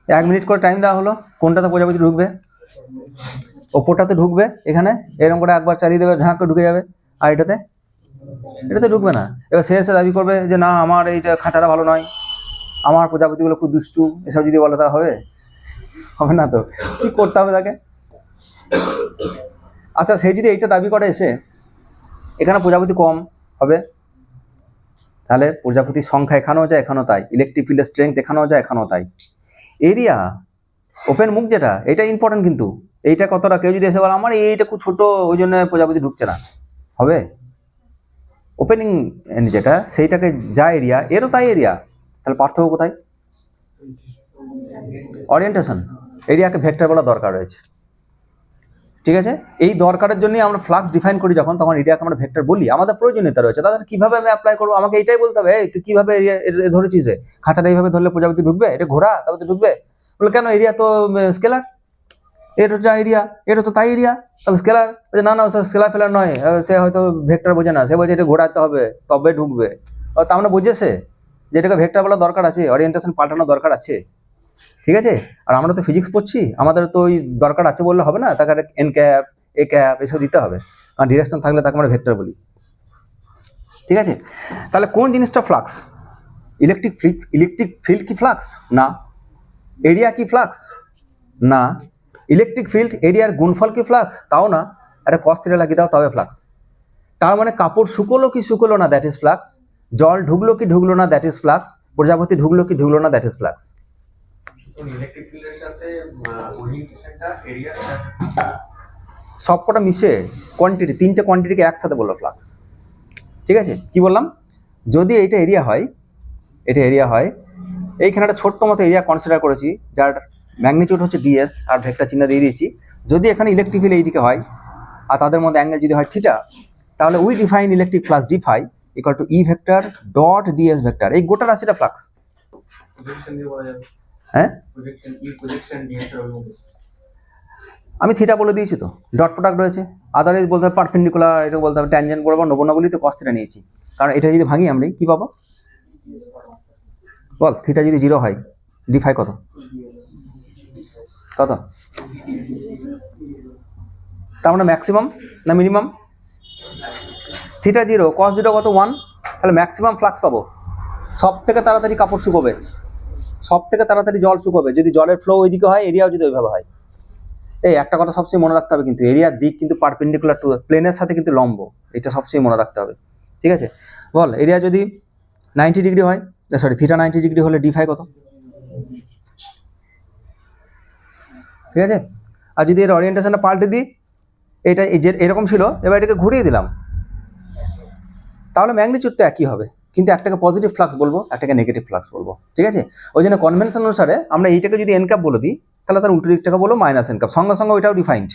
1 মিনিট করে টাইম দেওয়া হলো, কোনটাতে প্রজাপতি ঢুকবে? ওপরটাতে ঢুকবে, এখানে এরকম করে একবার চালিয়ে দেবে, ঢাক করে ঢুকে যাবে, আর এটাতে ঢুকবে না। এবার সে এসে দাবি করবে যে না আমার এইটা খাঁচাটা ভালো নয়, আমার প্রজাপতিগুলো খুব দুষ্টু, এসব যদি বলে তা হবে? হবে না। তো কি করতে হবে তাকে? আচ্ছা, সে যদি এইটা দাবি করে এসে, এখানে প্রজাপতি কম হবে, তাহলে প্রজাপতির সংখ্যা এখানেও যায়, এখানেও তাই, ইলেকট্রিক ফিল্ডের স্ট্রেংথ এখানেও যায়, এখানেও তাই। এরিয়া ওপেন মুখ যেটা, এটা ইম্পর্টেন্ট, কিন্তু এইটা কতটা, কেউ যদি এসে বলে আমার এইটা খুব ছোট ওই জন্য প্রজাপতি ঢুকছে না, হবে? ওপেনিং যেটা, সেইটাকে যা এরিয়া, এরও তাই এরিয়া, তাহলে পার্থক্য কোথায়? অরিয়েন্টেশন। এরিয়াকে ভেক্টর বলা দরকার রয়েছে। ঠিক আছে? এই দরকারের জন্যই আমরা ফ্লাক্স ডিফাইন করি যখন, তখন এরিয়াকে আমরা ভেক্টর বলি, আমাদের প্রয়োজনীয়তা রয়েছে। তাদের কিভাবে আমি অ্যাপ্লাই করবো, আমাকে এইটাই বলতে হবে, এই তুই কিভাবে এরিয়া ধরেছিস রে, খাঁচাটা এইভাবে ধরলে প্রজাপতি ঢুকবে, এটা ঘোড়া তবে তো ঢুকবে? বলে কেন, এরিয়া তো স্কেলার, এটা যা এরিয়া, এটা তো তাই এরিয়া, তাহলে স্কেলার? না না, স্কেলার ফেলার নয়, সে হয়তো ভেক্টর বোঝে না, সে বলছে এটা ঘোরাতে হবে তবে ঢুকবে। তা আমরা বুঝেছে যে এটাকে ভেক্টর বলা দরকার আছে, অরিয়েন্টেশন পাল্টানো দরকার আছে। ঠিক আছে? আর আমরা তো ফিজিক্স পড়ছি, আমাদের তো ওই দরকার আছে বললে হবে না, তাকে এন ক্যাপ এ ক্যাপ এসব দিতে হবে, কারণ ডিরেকশন থাকলে তাকে আমরা ভেক্টর বলি। ঠিক আছে? তাহলে কোন জিনিসটা ফ্লাক্স? ইলেকট্রিক ফিল্ড কি ফ্লাক্স? না। এরিয়া কি ফ্লাক্স? না। ইলেকট্রিক ফিল্ড এরিয়ার গুণফল কি ফ্লাক্স? তাও না। একটা কস থিটা লাগিয়ে দাও তবে ফ্লাক্স। তার মানে কাপড় শুকোলো কি শুকোলো না, দ্যাট ইজ ফ্লাক্স। জল ঢুকলো কি ঢুকলো না, দ্যাট ইজ ফ্লাক্স। প্রজাপতি ঢুকলো কি ঢুকলো না, দ্যাট ইজ ফ্লাক্স। ইলেকট্রিক ফিল্ডের সাথে ওরিয়েন্টেশনটা এরিয়া সবকটা মিশে কোয়ান্টিটি, 3টে কোয়ান্টিটিকে একসাথে বললো ফ্লাক্স। ঠিক আছে? কি বললাম? যদি এইটা এরিয়া হয়, এইখানে একটা ছোট্ট মতো এরিয়া কনসিডার করেছি, যার ম্যাগনিটিউড হচ্ছে ডিএস, আর ভেক্টর চিহ্ন দিয়ে দিয়েছি। যদি এখানে ইলেকট্রিক ফিল্ড এইদিকে হয়, আর তাদের মধ্যে অ্যাঙ্গেল যদি হয় থিটা, তাহলে we define electric flux D phi equal to E vector dot DS vector. এই গোটা রাশিটা ফ্লাক্স। প্রজেকশন দিয়ে বলা যাবে। হ্যাঁ, প্রজেকশন ডিএস এর অনুপাত। আমি থিটা বলে দিয়েছি তো, ডট প্রোডাক্ট রয়েছে, আদারওয়াইজ বলতে হবে পারপেন্ডিকুলার, এটা বলতে হবে ট্যানজেন্ট বরাবর, নব্বই বলি তো কস থিটা নিয়েছি, কারণ এটা যদি ভাঙি আমরা কি পাবো বল? থিটা যদি 0 হয়, ডি ফাই কত? তার মানে ম্যাক্সিমাম না মিনিমাম? থিটা 0 cos 0 কত 1, তাহলে ম্যাক্সিমাম ফ্লাক্স পাবো। সব থেকে তাড়াতাড়ি কাপড় শুকোবে, সব থেকে তাড়াতাড়ি জল শুকোবে যদি জলের ফ্লো ওইদিকে হয়, এরিয়াও যদি ওইভাবে হয়। এই একটা কথা সবসময় মনে রাখতে হবে, কিন্তু এরিয়ার দিক কিন্তু পারপেন্ডিকুলার টু প্লেনের সাথে কিন্তু লম্ব, এটা সবসময় মনে রাখতে হবে, ঠিক আছে? বল এরিয়া যদি 90 ডিগ্রি হয়, সরি থিটা 90 ডিগ্রি হলে ডি ফাই কত, ঠিক আছে? আর যদি এর অরিয়েন্টেশনটা পাল্টে দিই, এটা এই যে এরকম ছিল, এবার এটাকে ঘুরিয়ে দিলাম, তাহলে ম্যাগনিচিউড তো একই হবে, কিন্তু একটাকে পজিটিভ ফ্লাক্স বলবো, একটাকে নেগেটিভ ফ্লাক্স বলবো, ঠিক আছে? ওই জন্য কনভেনশন অনুসারে আমরা এইটাকে যদি এন ক্যাপ বলে দিই, তাহলে তার উল্টো দিকটাকে বলো মাইনাস এন ক্যাপ, সঙ্গে সঙ্গে ওইটাও ডিফাইন্ড।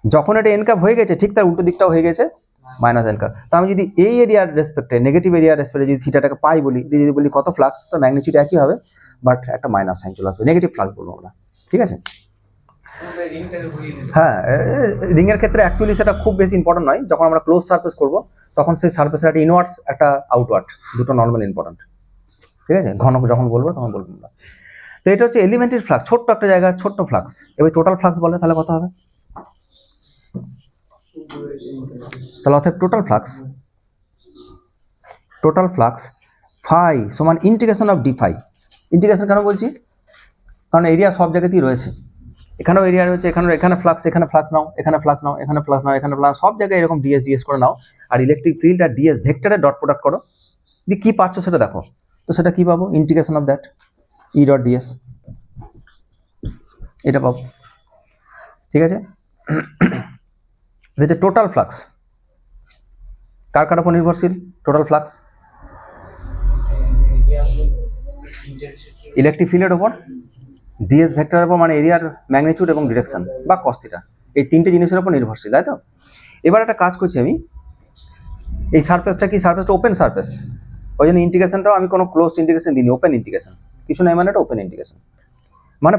যখন এটা এন ক্যাপ হয়ে গেছে, ঠিক তার উল্টো দিকটাও হয়ে গেছে মাইনাস এন ক্যাপ। তো আমি যদি এই এরিয়ার রেসপেক্টে, নেগেটিভ এরিয়ার রেসপেক্টে যদি থিটাটাকে পাই বলি, যদি বলি কত ফ্লাক্স, তো ম্যাগনিচিউড একই হবে, বাট একটা মাইনাস সাইন চলে আসবে, নেগেটিভ ফ্লাক্স বলবো আমরা, ঠিক আছে? হ্যাঁ, রিংয়ের ক্ষেত্রে অ্যাকচুয়ালি সেটা খুব বেশি ইম্পর্টেন্ট নয়, যখন আমরা ক্লোজ সারফেস করবো তখন সেই সারফেসের একটা ইনওয়ার্ডস একটা আউটওয়ার্ড, দুটো নর্মাল ইম্পর্টেন্ট, ঠিক আছে? ঘন যখন বলবো তখন বলবো আমরা। তো এটা হচ্ছে এলিমেন্টারি ফ্লাক্স, ছোট্ট একটা জায়গা, ছোট্ট ফ্লাক্স। এবার টোটাল ফ্লাক্স বলে তাহলে কত হবে? তাহলে অর্থাৎ টোটাল ফ্লাক্স ফাই সমান integration of D phi. Integration কেন বলছি? কারণ এরিয়া সব জায়গাতেই রয়েছে, এখানেও এরিয়া রয়েছে, এখানে ফ্লাক্স, এখানে ফ্লাক্স নাও, এখানে ফ্লাক্স নাও, এখানে ফ্লাক্স নাও, এখানে ফ্লাক্স, সব জায়গায় এরকম ডিএস করে নাও, আর ইলেকট্রিক ফিল্ড আর ডিএস ভেক্টরের ডট প্রোডাক্ট করো, দিয়ে কী পাচ্ছ সেটা দেখো। তো সেটা কী পাবো? Integration of that E dot DS, এটা পাবো, ঠিক আছে? এটা হচ্ছে টোটাল ফ্লাক্স। কার কার উপর নির্ভরশীল টোটাল ফ্লাক্স? ইলেকট্রিক ফিল্ডের উপর, ডিএস ভেক্টরের উপর, মানে এরিয়ার ম্যাগনিটিউড এবং ডিরেকশন বা কস থিটা, এই তিনটে জিনিসের উপর নির্ভরশীল, তাই তো? এবার একটা কাজ করছি আমি, এই সারফেসটা কি সারফেসটা ওপেন সারফেস, ওই জন্য ইন্টিগ্রেশনটাও আমি কোনো ক্লোজ ইন্টিগ্রেশন দিইনি, ওপেন ইন্টিগ্রেশন, কিছু নাই মানে এটা ওপেন ইন্টিগ্রেশন, মানে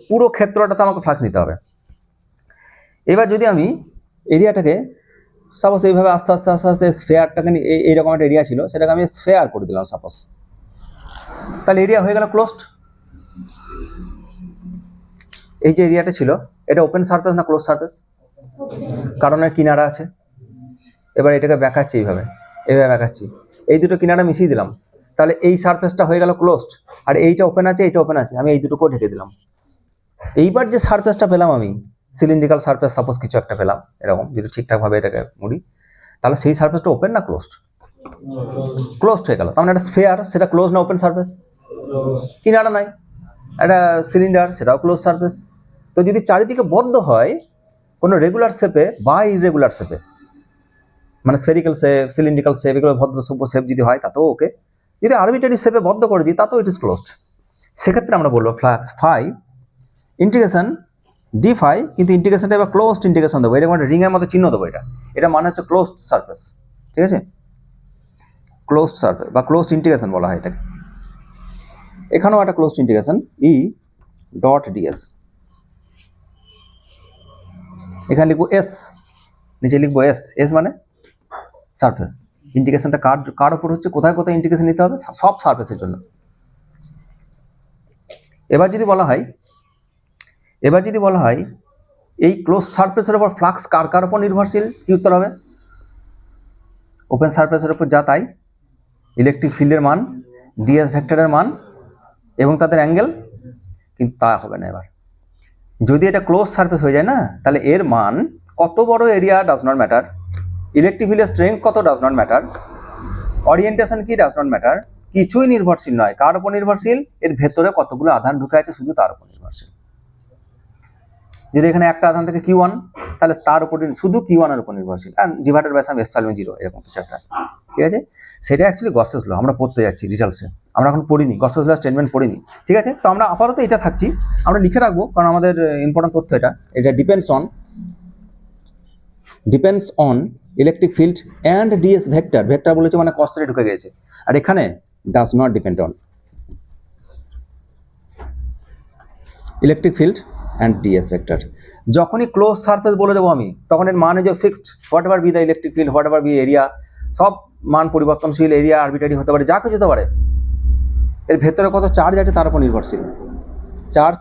পুরো ক্ষেত্রটাতে আমাকে ফ্লাক্স নিতে হবে। এবার যদি আমি এরিয়াটাকে সাপোজ এইভাবে আস্তে আস্তে আস্তে আস্তে স্ফেয়ারটাকে এইরকম একটা এরিয়া ছিল, সেটাকে আমি স্ফেয়ার করে দিলাম সাপোজ, তাহলে এরিয়া হয়ে গেল ক্লোজড। এই যে এরিয়াটা ছিল, এটা ওপেন সারফেস না ক্লোজ সারফেস? কারণ এর কিনারা আছে। এবার এটাকে দেখাচ্ছি এইভাবে দেখাচ্ছি, এই দুটো কিনারা মিশিয়ে দিলাম, তাহলে এই সারফেসটা হয়ে গেল ক্লোজড, আর এইটা ওপেন আছে, এইটা ওপেন আছে, আমি এই দুটোকেও ঢেকে দিলাম। এইবার যে সারফেসটা পেলাম আমি, সিলিন্ড্রিক্যাল সারফেস সাপোজ কিছু একটা পেলাম এরকম, যদি ঠিকঠাকভাবে এটাকে মুড়ি, তাহলে সেই সারফেসটা ওপেন না ক্লোজড? ক্লোজড হয়ে গেল, তার মানে একটা স্ফেয়ার, সেটা ক্লোজ না ওপেন সারফেস? কিনারা নাই, একটা সিলিন্ডার, সেটাও ক্লোজ সারফেস। তো যদি চারিদিকে বদ্ধ হয় কোনো রেগুলার শেপে বা ইরেগুলার শেপে, মানে স্ফেরিক্যাল শেপ, সিলিন্ড্রিক্যাল শেপ, এগুলো ভদ্র সভ্য শেপ যদি হয় তাতেও ওকে, যদি আরবিটারি শেপে বদ্ধ করে দিই তাতেও ইট ইজ ক্লোজড। সেক্ষেত্রে আমরা বলবো flux phi integration D phi, কিন্তু ইন্টিগ্রেশনটা এবার ক্লোজড ইন্টিগ্রেশন দেবো, এরকম একটা রিংয়ের মতো চিহ্ন দেবো, এটা মানে হচ্ছে ক্লোজড সারফেস, ঠিক আছে? ক্লোজড সারফেস বা ক্লোজড ইন্টিগ্রেশন বলা হয় এটাকে। এখানেও একটা closed integration E dot DS, এখানে লিখবো এস, নিচে লিখবো এস মানে সারফেস। ইন্টিগ্রেশনটা কার উপর হচ্ছে, কোথায় কোথায় ইন্টিগ্রেশন নিতে হবে? সব সারফেসের জন্য। এবার যদি বলা হয় এই ক্লোজ সারফেসের উপর ফ্লাক্স কার উপর নির্ভরশীল, কি উত্তর হবে? ওপেন সারফেসের উপর যা তাই, ইলেকট্রিক ফিল্ডের মান, ডিএস ভেক্টরের মান এবং তাদের অ্যাঙ্গেল, কিন্তু তা হবে না। এবার যদি এটা ক্লোজ সারফেস হয়ে যায় না, তাহলে এর মান কত বড় area does not matter, electric ফিল্ডের স্ট্রেংথ কত ডাজ নট ম্যাটার, ওরিয়েন্টেশন কি ডাজ নট ম্যাটার, কিছুই নির্ভরশীল নয়। কার উপর নির্ভরশীল? এর ভেতরে কতগুলো আধান ঢুকে আছে শুধু তার উপর নির্ভরশীল। যদি এখানে একটা আধান থেকে Q1, তাহলে তার উপর শুধু Q1 এর উপর নির্ভরশীল, আর ডিভাইডেড বাই সাম এপসাইলন 0 এরকম কিছু একটা, ঠিক আছে? সেটা অ্যাকচুয়ালি গসেস ল, আমরা পড়তে যাচ্ছি রিজাল্টসে, আমরা এখন পড়িনি গসেস ল স্টেটমেন্ট পড়িনি, ঠিক আছে? তো আমরা আপাতত এটা থাকছি, আমরা লিখে রাখবো, কারণ আমাদের ইম্পর্টেন্ট তথ্য এটা depends on electric field and DS vector বলেছে মানে কস থিটা ঢুকে গেছে, আর এখানে does not depend on electric field and DS vector. যখনই ক্লোজ সারফেস বলে দেবো আমি, তখন এর মান যে fixed, what ever be the electric field, what ever be area, সব মান পরিবর্তনশীল, এরিয়া আরবিটারি হতে পারে, যা কিছু হতে পারে। এর ভেতরে কত চার্জ আছে তার উপর নির্ভরশীল, চার্জ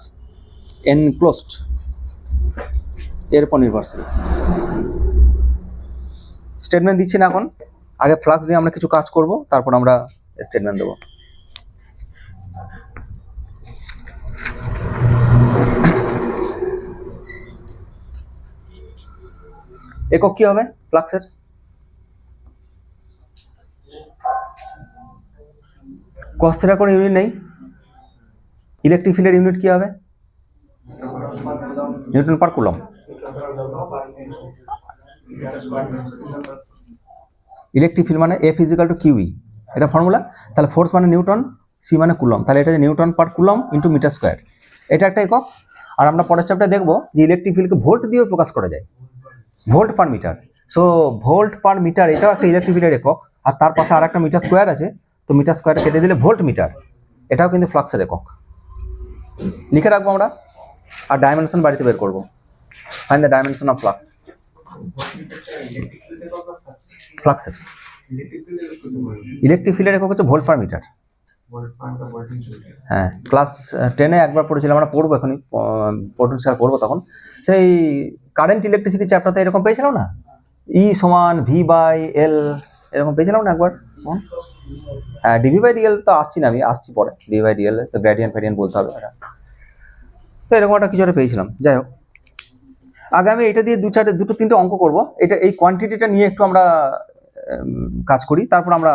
এনক্লোজড, এর উপর নির্ভরশীল। স্টেটমেন্ট দিচ্ছি না এখন, আগে ফ্লাক্স নিয়ে আমরা কিছু কাজ করব, তারপর আমরা স্টেটমেন্ট দেবো। একক কি হবে ফ্লাক্সের? cos থিটা করে ইউনিট নেই, ইলেকট্রিক ফিল্ডের ইউনিট কি হবে? Newton per coulomb. Electric field মানে F is equal to QE, এটা ফর্মুলা। তাহলে ফোর্স মানে নিউটন, সি মানে কুলম, তাহলে এটা newton per coulomb into metre square, এটা একটা একক। আর আমরা পরের চ্যাপ্টারে দেখবো যে ইলেকট্রিক ফিল্ডকে ভোল্ট দিয়েও প্রকাশ করা যায়, volt per metre. So volt per metre এটাও একটা ইলেকট্রিক ফিল্ডের একক, আর তার পাশে আর একটা মিটার স্কোয়ার আছে, তো মিটার স্কোয়ার কেটে দিলে ভোল্ট মিটার, এটাও কিন্তু ফ্লাক্সের একক। লিখে রাখবো আমরা, আর ডাইমেনশন বাড়িতে বের করবো। Find the dimension of flux. ফ্লাক্সের ইলেকট্রিক ফিল্ডের একক হচ্ছে ভোল্ট পার মিটার। হ্যাঁ, ক্লাস 10-এ একবার পড়েছিলাম, আমরা পড়বো এখনই, পোটেনশিয়াল পড়বো তখন। সেই কারেন্ট ইলেকট্রিসিটি চ্যাপ্টারতে এরকম পেয়েছিলাম না, ই সমান V/L, এরকম পেয়েছিলাম না একবার। হ্যাঁ, dV/dL তো আসছি না, আমি আসছি পরে। dV/dL তো গ্রেডিয়েন্ট ফ্যাডিয়েন্ট বলতে হবে এটা, তো এরকম একটা কিছু একটা পেয়েছিলাম। যাই হোক, আগে আমি এটা দিয়ে দুটো তিনটে অঙ্ক করব, এটা এই কোয়ান্টিটিটা নিয়ে একটু আমরা কাজ করি, তারপর আমরা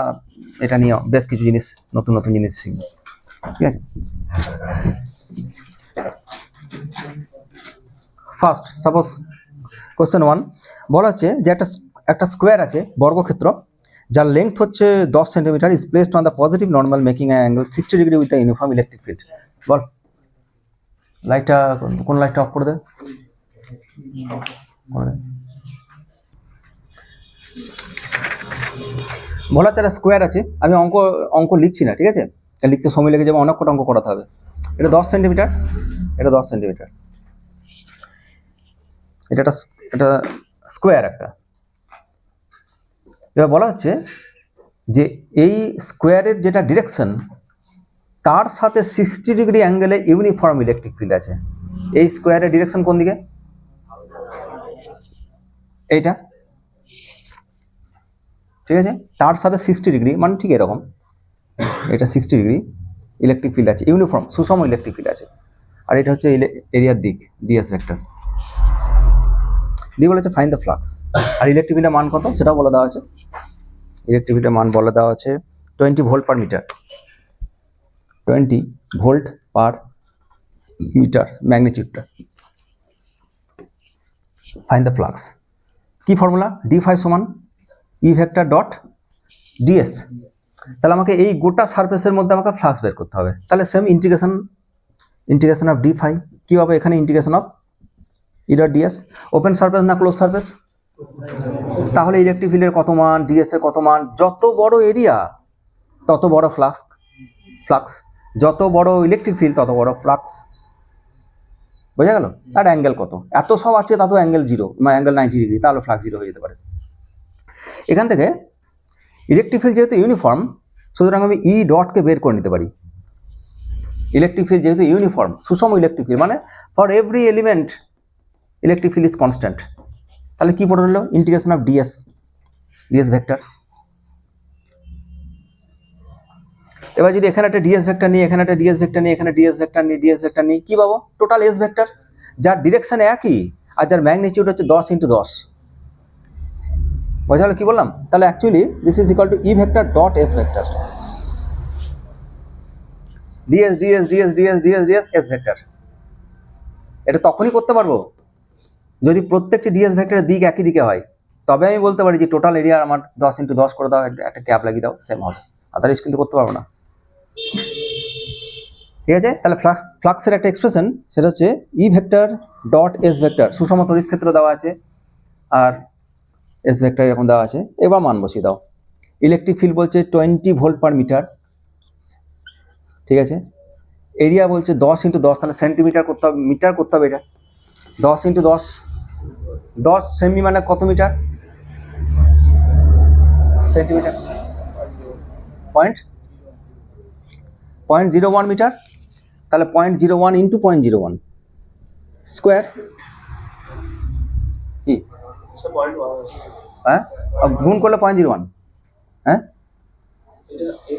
এটা নিয়ে বেশ কিছু জিনিস, নতুন নতুন জিনিস শিখব, ঠিক আছে? ফার্স্ট সাপোজ কোশ্চেন 1 বলা হচ্ছে যে একটা স্কোয়ার আছে বর্গক্ষেত্র, যার লেংথ হচ্ছে 10 centimetre, is placed on the positive normal making angle 60 degree with the uniform electric field. বল, লাইটটা কোন লাইটটা অফ করে দে। বলা হচ্ছে একটা স্কোয়ার আছে, আমি অঙ্ক লিখছি না, ঠিক আছে? লিখতে সময় লেগে যাবে, অনেক কটা অঙ্ক করাতে হবে। এটা 10 সেন্টিমিটার, এটা 10 সেন্টিমিটার, এটা স্কোয়ার একটা। এবার বলা হচ্ছে যে এই স্কোয়ারের যেটা ডিরেকশন, তার সাথে 60 ডিগ্রি অ্যাঙ্গেলে ইউনিফর্ম ইলেকট্রিক ফিল্ড আছে। এই স্কোয়ারের ডিরেকশন কোন দিকে? এইটা, ঠিক আছে? তার সাথে 60 ডিগ্রি মানে ঠিক এরকম, এটা 60 ডিগ্রি ইলেকট্রিক ফিল্ড আছে, ইউনিফর্ম সুষম ইলেকট্রিক ফিল্ড আছে। আর এটা হচ্ছে এরিয়ার দিক, ds ভেক্টর। দিয়ে বলেছে ফাইন্ড দ্য ফ্লাক্স, আর ইলেকট্রিক ফিল্ডের মান কত সেটাও বলে দেওয়া আছে। ইলেকট্রিক ফিল্ডের মান বলে দেওয়া আছে 20 volt per metre, 20 volt per metre ম্যাগনিটিউডটা। ফাইন্ড দ্য ফ্লাক্স, কি ফর্মুলা? d phi সমান E ভেক্টর ডট ds। তাহলে আমাকে এই গোটা সারফেসের মধ্যে আমাকে ফ্লাক্স বের করতে হবে। তাহলে same integration of d phi কি হবে? এখানে integration of E dot ds। Open surface না ক্লোজ সারফেস? তাহলে ইলেকট্রিক ফিল্ডের কত মান, ds এর কত মান, যত বড় এরিয়া তত বড় ফ্লাক্স, যত বড় ইলেকট্রিক ফিল্ড তত বড় ফ্লাক্স। বোঝা গেল? আর অ্যাঙ্গেল কত, এত সব আছে, তাতে অ্যাঙ্গেল 0 মানে অ্যাঙ্গেল 90 ডিগ্রি, তাহলে ফ্লাক্স 0 হয়ে যেতে পারে। এখান থেকে ইলেকট্রিক ফিল্ড যেহেতু ইউনিফর্ম, সুতরাং আমি ই ডটকে বের করে নিতে পারি। ইলেকট্রিক ফিল্ড যেহেতু ইউনিফর্ম, সুষম ইলেকট্রিক ফিল্ড মানে for every element electric field is constant. তাহলে কি পড়ে রইল? Integration of ds vector. এবার যদি এখানে একটা ds ভেক্টর নিই, এখানে একটা ds ভেক্টর নিই, এখানে ds ভেক্টর নিই, কি পাবো? টোটাল s ভেক্টর, যার ডিরেকশন একই আর যার ম্যাগনিটিউড হচ্ছে 10 × 10। বোঝা গেল কি বললাম? তাহলে actually this is equal two E vector dot s vector, ds s vector. এটা তখনই করতে পারবো যদি প্রত্যেকটি ds ভেক্টরের দিক একই দিকে হয়, তবে আমি বলতে পারি যে টোটাল এরিয়া আমার 10 × 10 করে দাও, একটা ক্যাপ লাগিয়ে দাও, সেম হবে। আদারওয়াইজ কিন্তু করতে পারবো না, ঠিক আছে? তাহলে ফ্লাক্সের একটা এক্সপ্রেশন, সেটা হচ্ছে E vector dot s vector, সুষম তড়িৎ ক্ষেত্র দেওয়া আছে আর s ভেক্টর এরকম দেওয়া আছে। এবার মান বসিয়ে দাও। ইলেকট্রিক ফিল্ড বলছে 20 ভোল্ট পার মিটার, ঠিক আছে? এরিয়া বলছে 10 × 10, তাহলে সেন্টিমিটার করতে হবে, মিটার করতে হবে। এটা 10 × 10 সেমি মানে কত মিটার? Centimetre, 0.01 metre. তাহলে 0.01 × 0.01 স্কোয়ার, কি সে পয়েন্ট 1 আছে হ্যাঁ গুণ করলে 0.01 হ্যাঁ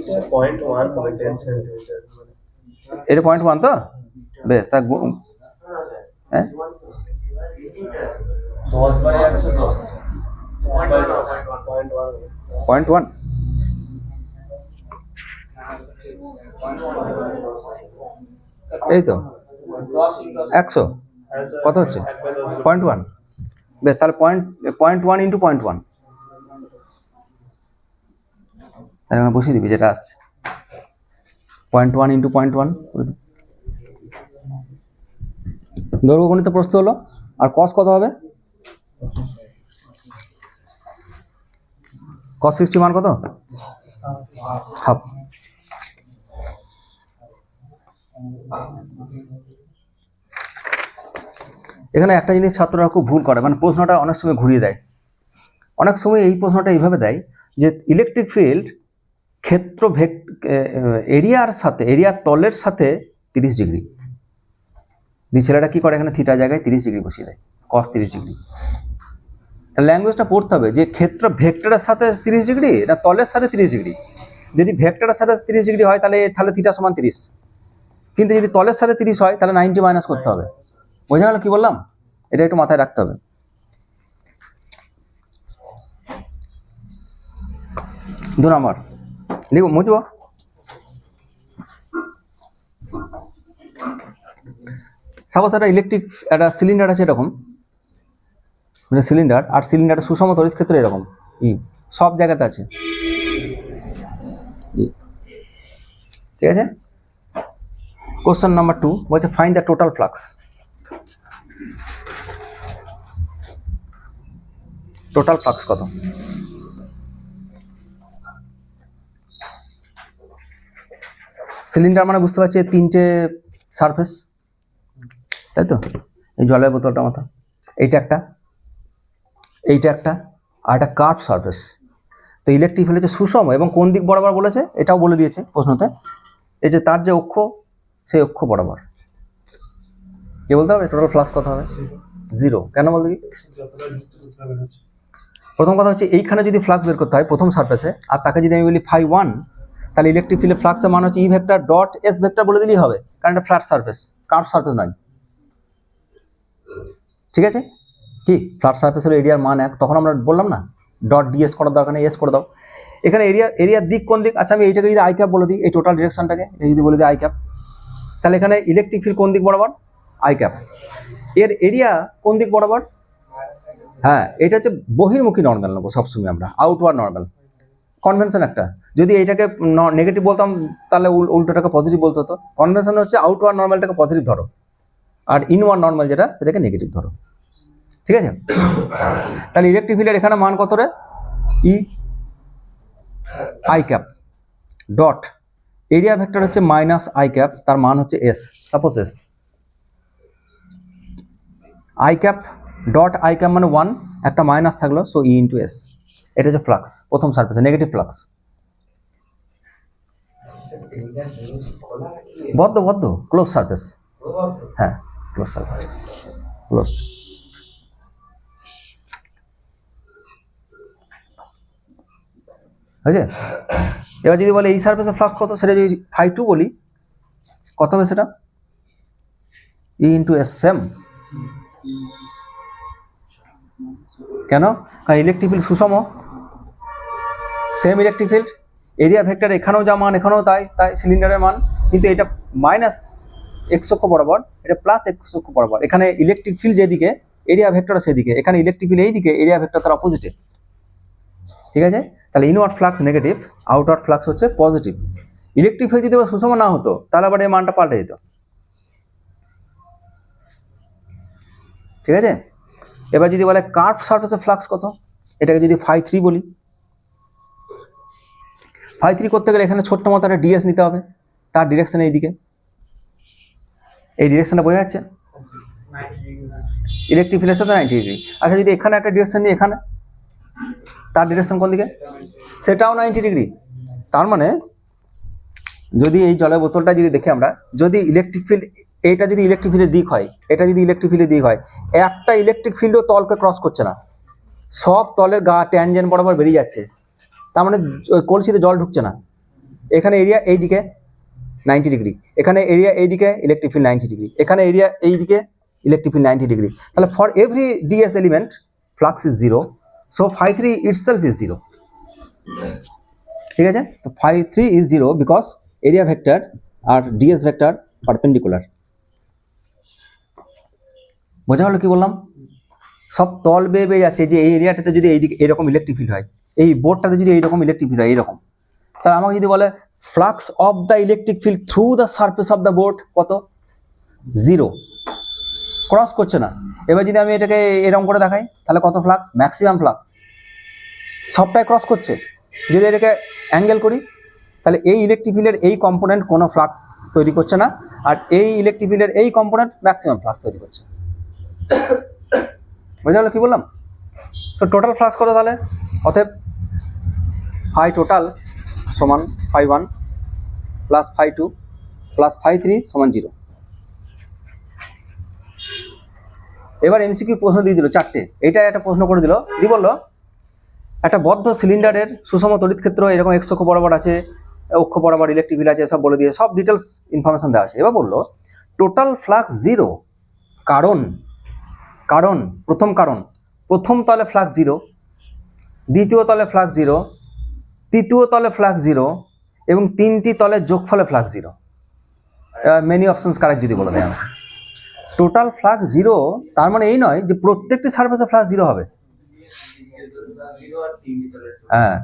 এটা পয়েন্ট 1 হবে 10 সেন্টিমিটার মানে এটা 0.1 তো বেশ তা হ্যাঁ 10/110 পয়েন্ট 0.1 0.1 এই তো 100 কত হচ্ছে 0.1 বেশ তাহলে 0.1 ইন্টু 0.1 তাহলে আমরা বসিয়ে দিবি যেটা আসছে 0.1 ইন্টু 0.1 দৈর্ঘ্য গণিত প্রস্থ হলো আর cos কত হবে cos 60 মান কত হাফ এখানে একটা জিনিস ছাত্ররা খুব ভুল করে মানে প্রশ্নটা অনেক সময় ঘুরিয়ে দেয় অনেক সময় এই প্রশ্নটা এইভাবে দেয় যে ইলেকট্রিক ফিল্ড ক্ষেত্র এরিয়ার সাথে এরিয়ার তলের সাথে 30 ডিগ্রি ছেলেটা কি করে এখানে থিটা জায়গায় 30 ডিগ্রি বসিয়ে দেয় cos 30 ডিগ্রি ল্যাঙ্গুয়েজটা পড়তে হবে যে ক্ষেত্র ভেক্টরের সাথে 30 ডিগ্রি না তলের সাথে 30 ডিগ্রি যদি ভেক্টরের সাথে 30 ডিগ্রি হয় তাহলে থিটা সমান 30 কিন্তু যদি তলের সাথে 30 হয় তাহলে 90 মাইনাস করতে হবে বোঝা গেল কি বললাম এটা একটু মাথায় রাখতে হবে 2 নম্বর লিখো মুছবো সাপোজ একটা ইলেকট্রিক একটা সিলিন্ডার আছে এরকম সিলিন্ডার আর সিলিন্ডারের সুষম তড়িৎ ক্ষেত্র এরকম সব জায়গাতে আছে ঠিক আছে কোশ্চেন নাম্বার 2 বলছে find the total flux total flux কত সিলিন্ডার মানে বুঝতে পারছি 3টে সারফেস তাই তো এই জলের বোতলটা মতো এইটা একটা আর একটা কার্ভ সারফেস তো ইলেকট্রিক ফিল্ড হচ্ছে সুষম এবং কোন দিক বরাবর বলেছে এটাও বলে দিয়েছে প্রশ্নতে এই যে তার যে অক্ষ সেই অক্ষ বরাবর কি বলতে হবে টোটাল ফ্লাক্স কত হবে 0 কেন বলতে কি প্রথম কথা হচ্ছে এইখানে যদি ফ্লাক্স বের করতে হয় প্রথম সারফেসে আর তাকে যদি আমি বলি φ1 তাহলে ইলেকট্রিক ফিল্ডের ফ্লাক্সের মান হচ্ছে ই ভেক্টর ডট এস ভেক্টর বলে দিলেই হবে কারণ এটা ফ্ল্যাট সারফেস কার্ভ সারফেস নয় ঠিক আছে কি ফ্ল্যাট সারফেসের এরিয়ার মান 1 তখন আমরা বললাম না ডট ডিএস করার দরকার নেই এস করে দাও এখানে এরিয়ার দিক কোন দিক আচ্ছা আমি এইটাকে যদি আই ক্যাপ বলে দিই এই টোটাল ডিরেকশনটাকে যদি বলে দিই আই ক্যাপ তাহলে এখানে ইলেকট্রিক ফিল্ড কোন দিক বরাবর আই ক্যাপ এর এরিয়া কোন দিক বরাবর হ্যাঁ এটা হচ্ছে বহির্মুখী নর্মাল নেবো সবসময় আমরা আউটওয়ার্ড নর্মাল কনভেনশন একটা যদি এইটাকে নেগেটিভ বলতাম তাহলে উল্টোটাকে পজিটিভ বলতে হতো কনভেনশন হচ্ছে আউটওয়ার্ড নর্মালটাকে পজিটিভ ধরো আর ইনওয়ার্ড নর্মাল যেটা সেটাকে নেগেটিভ ধরো ঠিক আছে তাহলে ইলেকট্রিক ফিল্ডের এখানে মান কত রে E I cap dot area vector হচ্ছে মাইনাস আই ক্যাপ তার মান হচ্ছে S suppose S I cap dot I cap মানে 1 একটা মাইনাস থাকলো সো ই ইন্টু এস এটা হচ্ছে ফ্লাক্স প্রথম সারফেসে নেগেটিভ ফ্লাক্স বদ্ধ ক্লোজ সারফেস হ্যাঁ ক্লোজ সারফেস ক্লোজড ঠিক আছে এবার যদি বলে এই সারফেসের ফ্লাক্স কত সেটা যদি φ2 বলি কত হবে সেটা ই ইন্টু এস সেম কেন কারণ ইলেকট্রিক ফিল্ড সুষম same electric field area vector এখানেও যা মান এখানেও তাই সিলিন্ডারের মান কিন্তু এটা মাইনাস এক্স অক্ষ বরাবর এটা প্লাস এক্স অক্ষ বরাবর এখানে ইলেকট্রিক ফিল্ড যেদিকে এরিয়া ভেক্টর সেদিকে এখানে ইলেকট্রিক ফিল্ড এইদিকে এরিয়া ভেক্টর তার অপোজিটে ঠিক আছে তাহলে inward flux negative outward flux হচ্ছে পজিটিভ ইলেকট্রিক ফিল্ড যদি সুষম না হতো তাহলে আবার এই মানটা পাল্টে যেত ঠিক আছে এবার যদি বলে কার্ভ সারফেসের ফ্লাক্স কত এটাকে যদি φ3 বলি φ3 করতে গেলে এখানে ছোট্ট মতো একটা ডিএস নিতে হবে তার ডিরেকশন এইদিকে এই ডিরেকশনটা বোঝা যাচ্ছে ইলেকট্রিক ফিল্ডের সাথে 90 ডিগ্রি আচ্ছা যদি এখানে একটা ডিরেকশন নিই এখানে তার ডিরেকশন কোন দিকে সেটাও 90 ডিগ্রি তার মানে যদি এই জলের বোতলটা যদি দেখি আমরা যদি ইলেকট্রিক ফিল্ড এইটা যদি ইলেকট্রিক ফিল্ডের দিক হয়, এটা যদি ইলেকট্রিক ফিল্ডের দিক হয়, একটা ইলেকট্রিক ফিল্ডও তলকে ক্রস করছে না, সব তলের গা ট্যানজেন্ট বরাবর বেরিয়ে যাচ্ছে, তার মানে ওই কলসিতে জল ঢুকছে না। এখানে এরিয়া এই দিকে 90 ডিগ্রি, এখানে এরিয়া এই দিকে, ইলেকট্রিক ফিল্ড 90 ডিগ্রি, এখানে এরিয়া এই দিকে, ইলেকট্রিক ফিল্ড 90 ডিগ্রি। তাহলে for every DS element flux is 0, so phi3 itself is 0। ঠিক আছে, তো phi3 is 0 because area vector আর ডিএস ভেক্টর পারপেন্ডিকুলার। বোঝা হলো কি বললাম? সব তল বেয়ে বেয়ে যাচ্ছে। যে এই এরিয়াটাতে যদি এইদিকে এরকম ইলেকট্রিক ফিল্ড হয়, এই বোর্ডটাতে যদি এইরকম ইলেকট্রিক ফিল্ড হয় এইরকম, তাহলে আমাকে যদি বলে flux of the electric field through the surface of the board কত? 0, ক্রস করছে না। এবার যদি আমি এটাকে এরকম করে দেখাই তাহলে কত ফ্লাক্স? ম্যাক্সিমাম ফ্লাক্স, সবটাই ক্রস করছে। যদি এটাকে অ্যাঙ্গেল করি তাহলে এই ইলেকট্রিক ফিল্ডের এই কম্পোনেন্ট কোনো ফ্লাক্স তৈরি করছে না, আর এই ইলেকট্রিক ফিল্ডের এই কম্পোনেন্ট ম্যাক্সিমাম ফ্লাক্স তৈরি করছে। বোঝা গেল কি বললাম? তো টোটাল ফ্লাক্স কত তাহলে? অতএব ফাই টোটাল সমান phi1 plus phi2 plus phi3 সমান 0। এবার এমসিকিউ প্রশ্ন দিয়ে দিল 4টে। এটা একটা প্রশ্ন করে দিল, কি বললো? একটা বদ্ধ সিলিন্ডারের সুষম তড়িৎ ক্ষেত্র এরকম এক্স অক্ষ বরাবর আছে, অক্ষ বরাবর ইলেকট্রিক ফিল্ড আছে, সব বলে দিয়ে সব ডিটেলস ইনফরমেশন দেওয়া আছে। এবার বললো টোটাল ফ্লাক্স 0, কারণ প্রথম তলে ফ্লাক্স 0, দ্বিতীয় তলে ফ্লাক্স 0, তৃতীয় তলে ফ্লাক্স 0 এবং 3টি তলের যোগফলে ফ্লাক্স 0। মেনি অপশনস কারেক্ট যদি বলে দেয় আমাকে। টোটাল ফ্লাক্স 0 তার মানে এই নয় যে প্রত্যেকটি সারফেসে ফ্লাক্স 0 হবে। হ্যাঁ,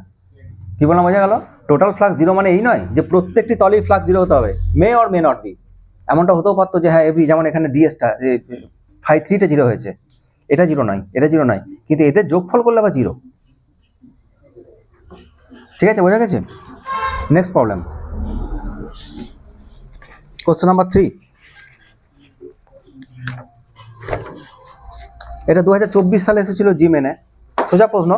কি বললাম? বোঝা গেল? টোটাল ফ্লাক্স 0 মানে এই নয় যে প্রত্যেকটি তলেই ফ্লাক্স 0 হতে হবে। May or may not be, এমনটা হতেও পারতো যে হ্যাঁ এভরি, যেমন এখানে ডিএসটা phi3টা 0 হয়েছে, এটা 0 নয়, এটা 0 নয়, কিন্তু এদের যোগফল করলে আবার 0। ঠিক আছে, বোঝা গেছে? Next problem, question number 3। এটা 2024 সালে এসেছিল জিমেনে। সোজা প্রশ্ন,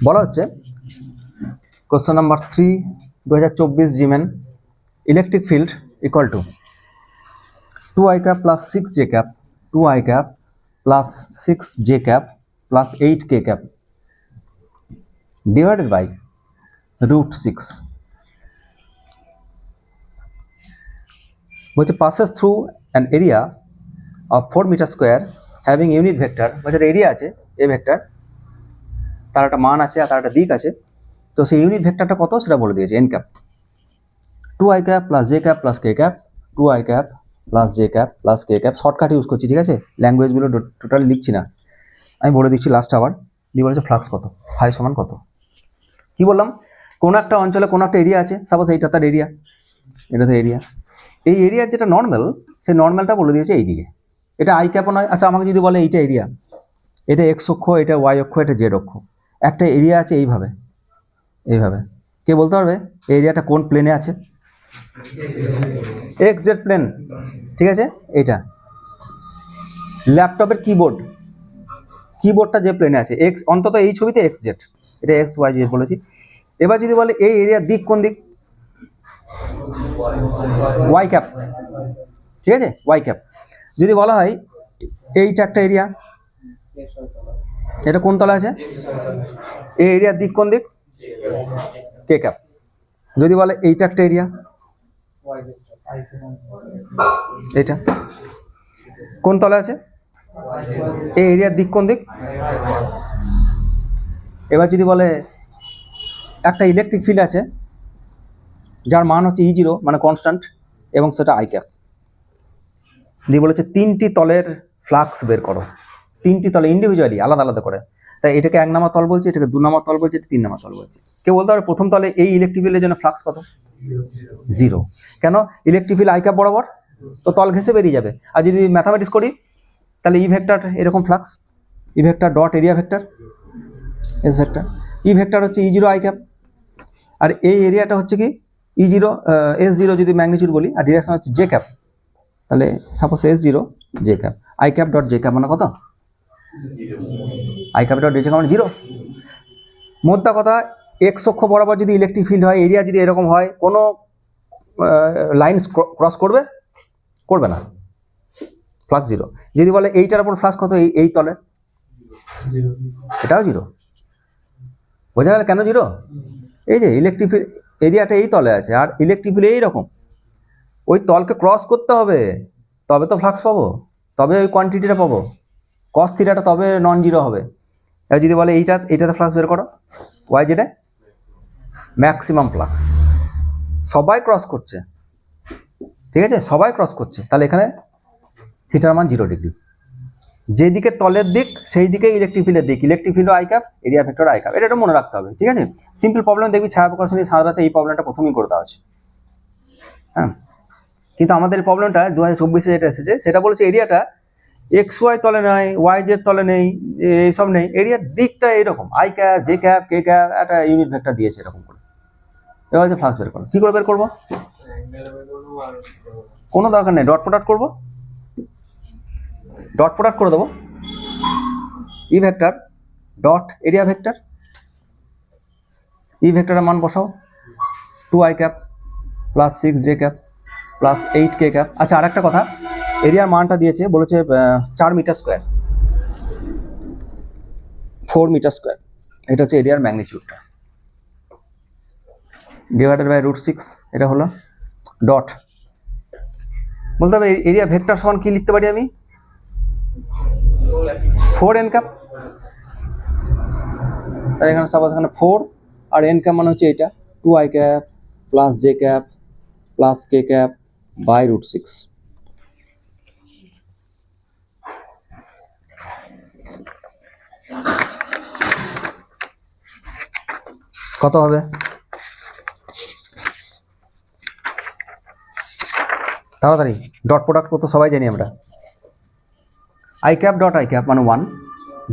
বলা হচ্ছে question number 3 2024 Jimin, electric field equal to 2i cap plus 6j cap, 2i cap plus 6j cap plus 8k cap divided by √6 which passes through an area of 4 meter square having unit vector। বলছে area আছে a vector, তার একটা মান আছে আর তার একটা দিক আছে, তো সেই ইউনিট ভেক্টরটা কত সেটা বলে দিয়েছে n cap। 2i cap plus j cap plus k cap, 2i cap plus j cap plus k cap, shortcut use করছি, ঠিক আছে? ল্যাঙ্গুয়েজগুলো টোটালি লিখছি না, আমি বলে দিচ্ছি লাস্ট আবার। দিয়ে বলেছে ফ্লাক্স কত, ফাই সমান কত। কি বললাম? কোনো একটা অঞ্চলে কোনো একটা এরিয়া আছে, সাপোজ এইটা তার এরিয়া, এটা তো এরিয়া। এই এরিয়ার যেটা নর্মাল, সেই নর্মালটা বলে দিয়েছে এই দিকে, এটা আই ক্যাপও নয়। আচ্ছা, আমাকে যদি বলে এইটা এরিয়া, এটা এক্স অক্ষ, এটা ওয়াই অক্ষ, এটা জেড অক্ষ, একটা এরিয়া আছে এইভাবে, কে বলতে পারবে এই এরিয়াটা কোন প্লেনে আছে? এক্স জেড প্লেন, ঠিক আছে? এইটা ল্যাপটপের কিবোর্ডটা যে প্লেনে আছে, এক্স, অন্তত এই ছবিতে এক্স জেড, এটা এক্স ওয়াই জেড বলেছি। এবার যদি বলে এই এরিয়ার দিক কোন দিক, ওয়াই ক্যাপ, ঠিক আছে? Y cap. যদি বলা হয় এইটা একটা এরিয়া, এটা কোন তলা আছে, এই এরিয়ার দিক কোন দিক, কে ক্যাপ। যদি বলে এইটা একটা এরিয়া, এটা কোন তলা আছে, এই এরিয়ার দিক কোন দিক। এবার যদি বলে একটা ইলেকট্রিক ফিল্ড আছে যার মান হচ্ছে E0 মানে কনস্ট্যান্ট, এবং সেটা আই ক্যাপ, দিয়ে বলেছে 3টি তলের ফ্লাক্স বের করো, 3টি তলে ইন্ডিভিজুয়ালি আলাদা আলাদা করে। তাই এটাকে 1 নম্বর তল বলছে, এটাকে 2 নম্বর তল বলছে, এটা 3 নম্বর তল বলছে। কেউ বলতে পারে প্রথম তলে এই ইলেকট্রিক ফিল্ডের জন্য ফ্লাক্স কত? 0। কেন? ইলেকট্রিক ফিল্ড আই ক্যাপ বরাবর, তো তল ঘেঁষে বেরিয়ে যাবে। আর যদি ম্যাথামেটিক্স করি তাহলে ই ভেক্টর এরকম flux, E vector dot area vector S vector, E vector হচ্ছে E0 আই ক্যাপ, আর এই এরিয়াটা হচ্ছে কি E0 S0 যদি ম্যাগনিটিউড বলি, আর ডিরেকশন হচ্ছে জে ক্যাপ, তাহলে suppose S0 J cap, I cap dot j cap মানে কত? I cap dot j cap মানে 0। মোদ্দা কথা, এক্স অক্ষ বরাবর যদি ইলেকট্রিক ফিল্ড হয়, এরিয়া যদি এরকম হয়, কোনো লাইন ক্রস করবে? করবে না, ফ্লাক্স জিরো। যদি বলে এইটার উপর ফ্লাক্স কত, এই তলে, এটাও জিরো। বোঝা গেল কেন জিরো? এই যে ইলেকট্রিক ফিল্ড এরিয়াটা এই তলে আছে, আর ইলেকট্রিক ফিল্ড এইরকম, ওই তলকে ক্রস করতে হবে, তবে তো ফ্লাক্স পাবো, তবে ওই কোয়ান্টিটিটা পাবো, কস থিটাটা তবে নন জিরো হবে। এবার যদি বলে এইটাতে ফ্লাক্স বের করো, ওয়াই জেডে ম্যাক্সিমাম ফ্লাক্স, সবাই ক্রস করছে, ঠিক আছে, সবাই ক্রস করছে, তাহলে এখানে থিটার মান 0 ডিগ্রি। যেদিকে তলের দিক সেই দিকে ইলেকট্রিক ফিল্ডের দিক, electric field I cap, area vector I cap, এটা একটু মনে রাখতে হবে, ঠিক আছে। সিম্পল প্রবলেম দেখবি ছায়া প্রকাশনী সাধারণত এই প্রবলেমটা প্রথমেই করে দেওয়া আছে, হ্যাঁ। কিন্তু আমাদের প্রবলেমটা 2024-এ যেটা এসেছে সেটা বলেছে এরিয়াটা এক্স ওয়াই তলে নয়, ওয়াই জেড তলে নেই, এইসব নেই, এরিয়ার দিকটা এইরকম, I cap, J cap, k cap, একটা ইউনিট ভেক্টর দিয়েছে এরকম করে। এবার হচ্ছে ফ্লাক্স বের করো, কী করে বের করবো? কোনো দরকার নেই, ডট প্রোডাক্ট করবো, ডট প্রোডাক্ট করে দেবো, E vector dot area vector, E ভেক্টরের মান বসাও, 2i cap plus 6j cap plus 8k cap. আচ্ছা, আর একটা কথা, এরিয়ার মানটা দিয়েছে, বলেছে 4 মিটার স্কোয়ার, 4 মিটার স্কোয়ার, এটা হচ্ছে এরিয়ার ম্যাগনিটিউডটা, ডিভাইডেড বাই √6, এটা হলো ডট। বলতে হবে এরিয়া ভেক্টর সমান কি লিখতে পারি আমি? 4n cap. তাই এখানে সাপোজ এখানে 4 আর n ক্যাপ মানে হচ্ছে এটা 2i cap plus j cap plus k cap by √6। কত হবে? তাড়াতাড়ি, ডট প্রোডাক্ট কত সবাই জানি আমরা, I cap dot I cap মানে 1,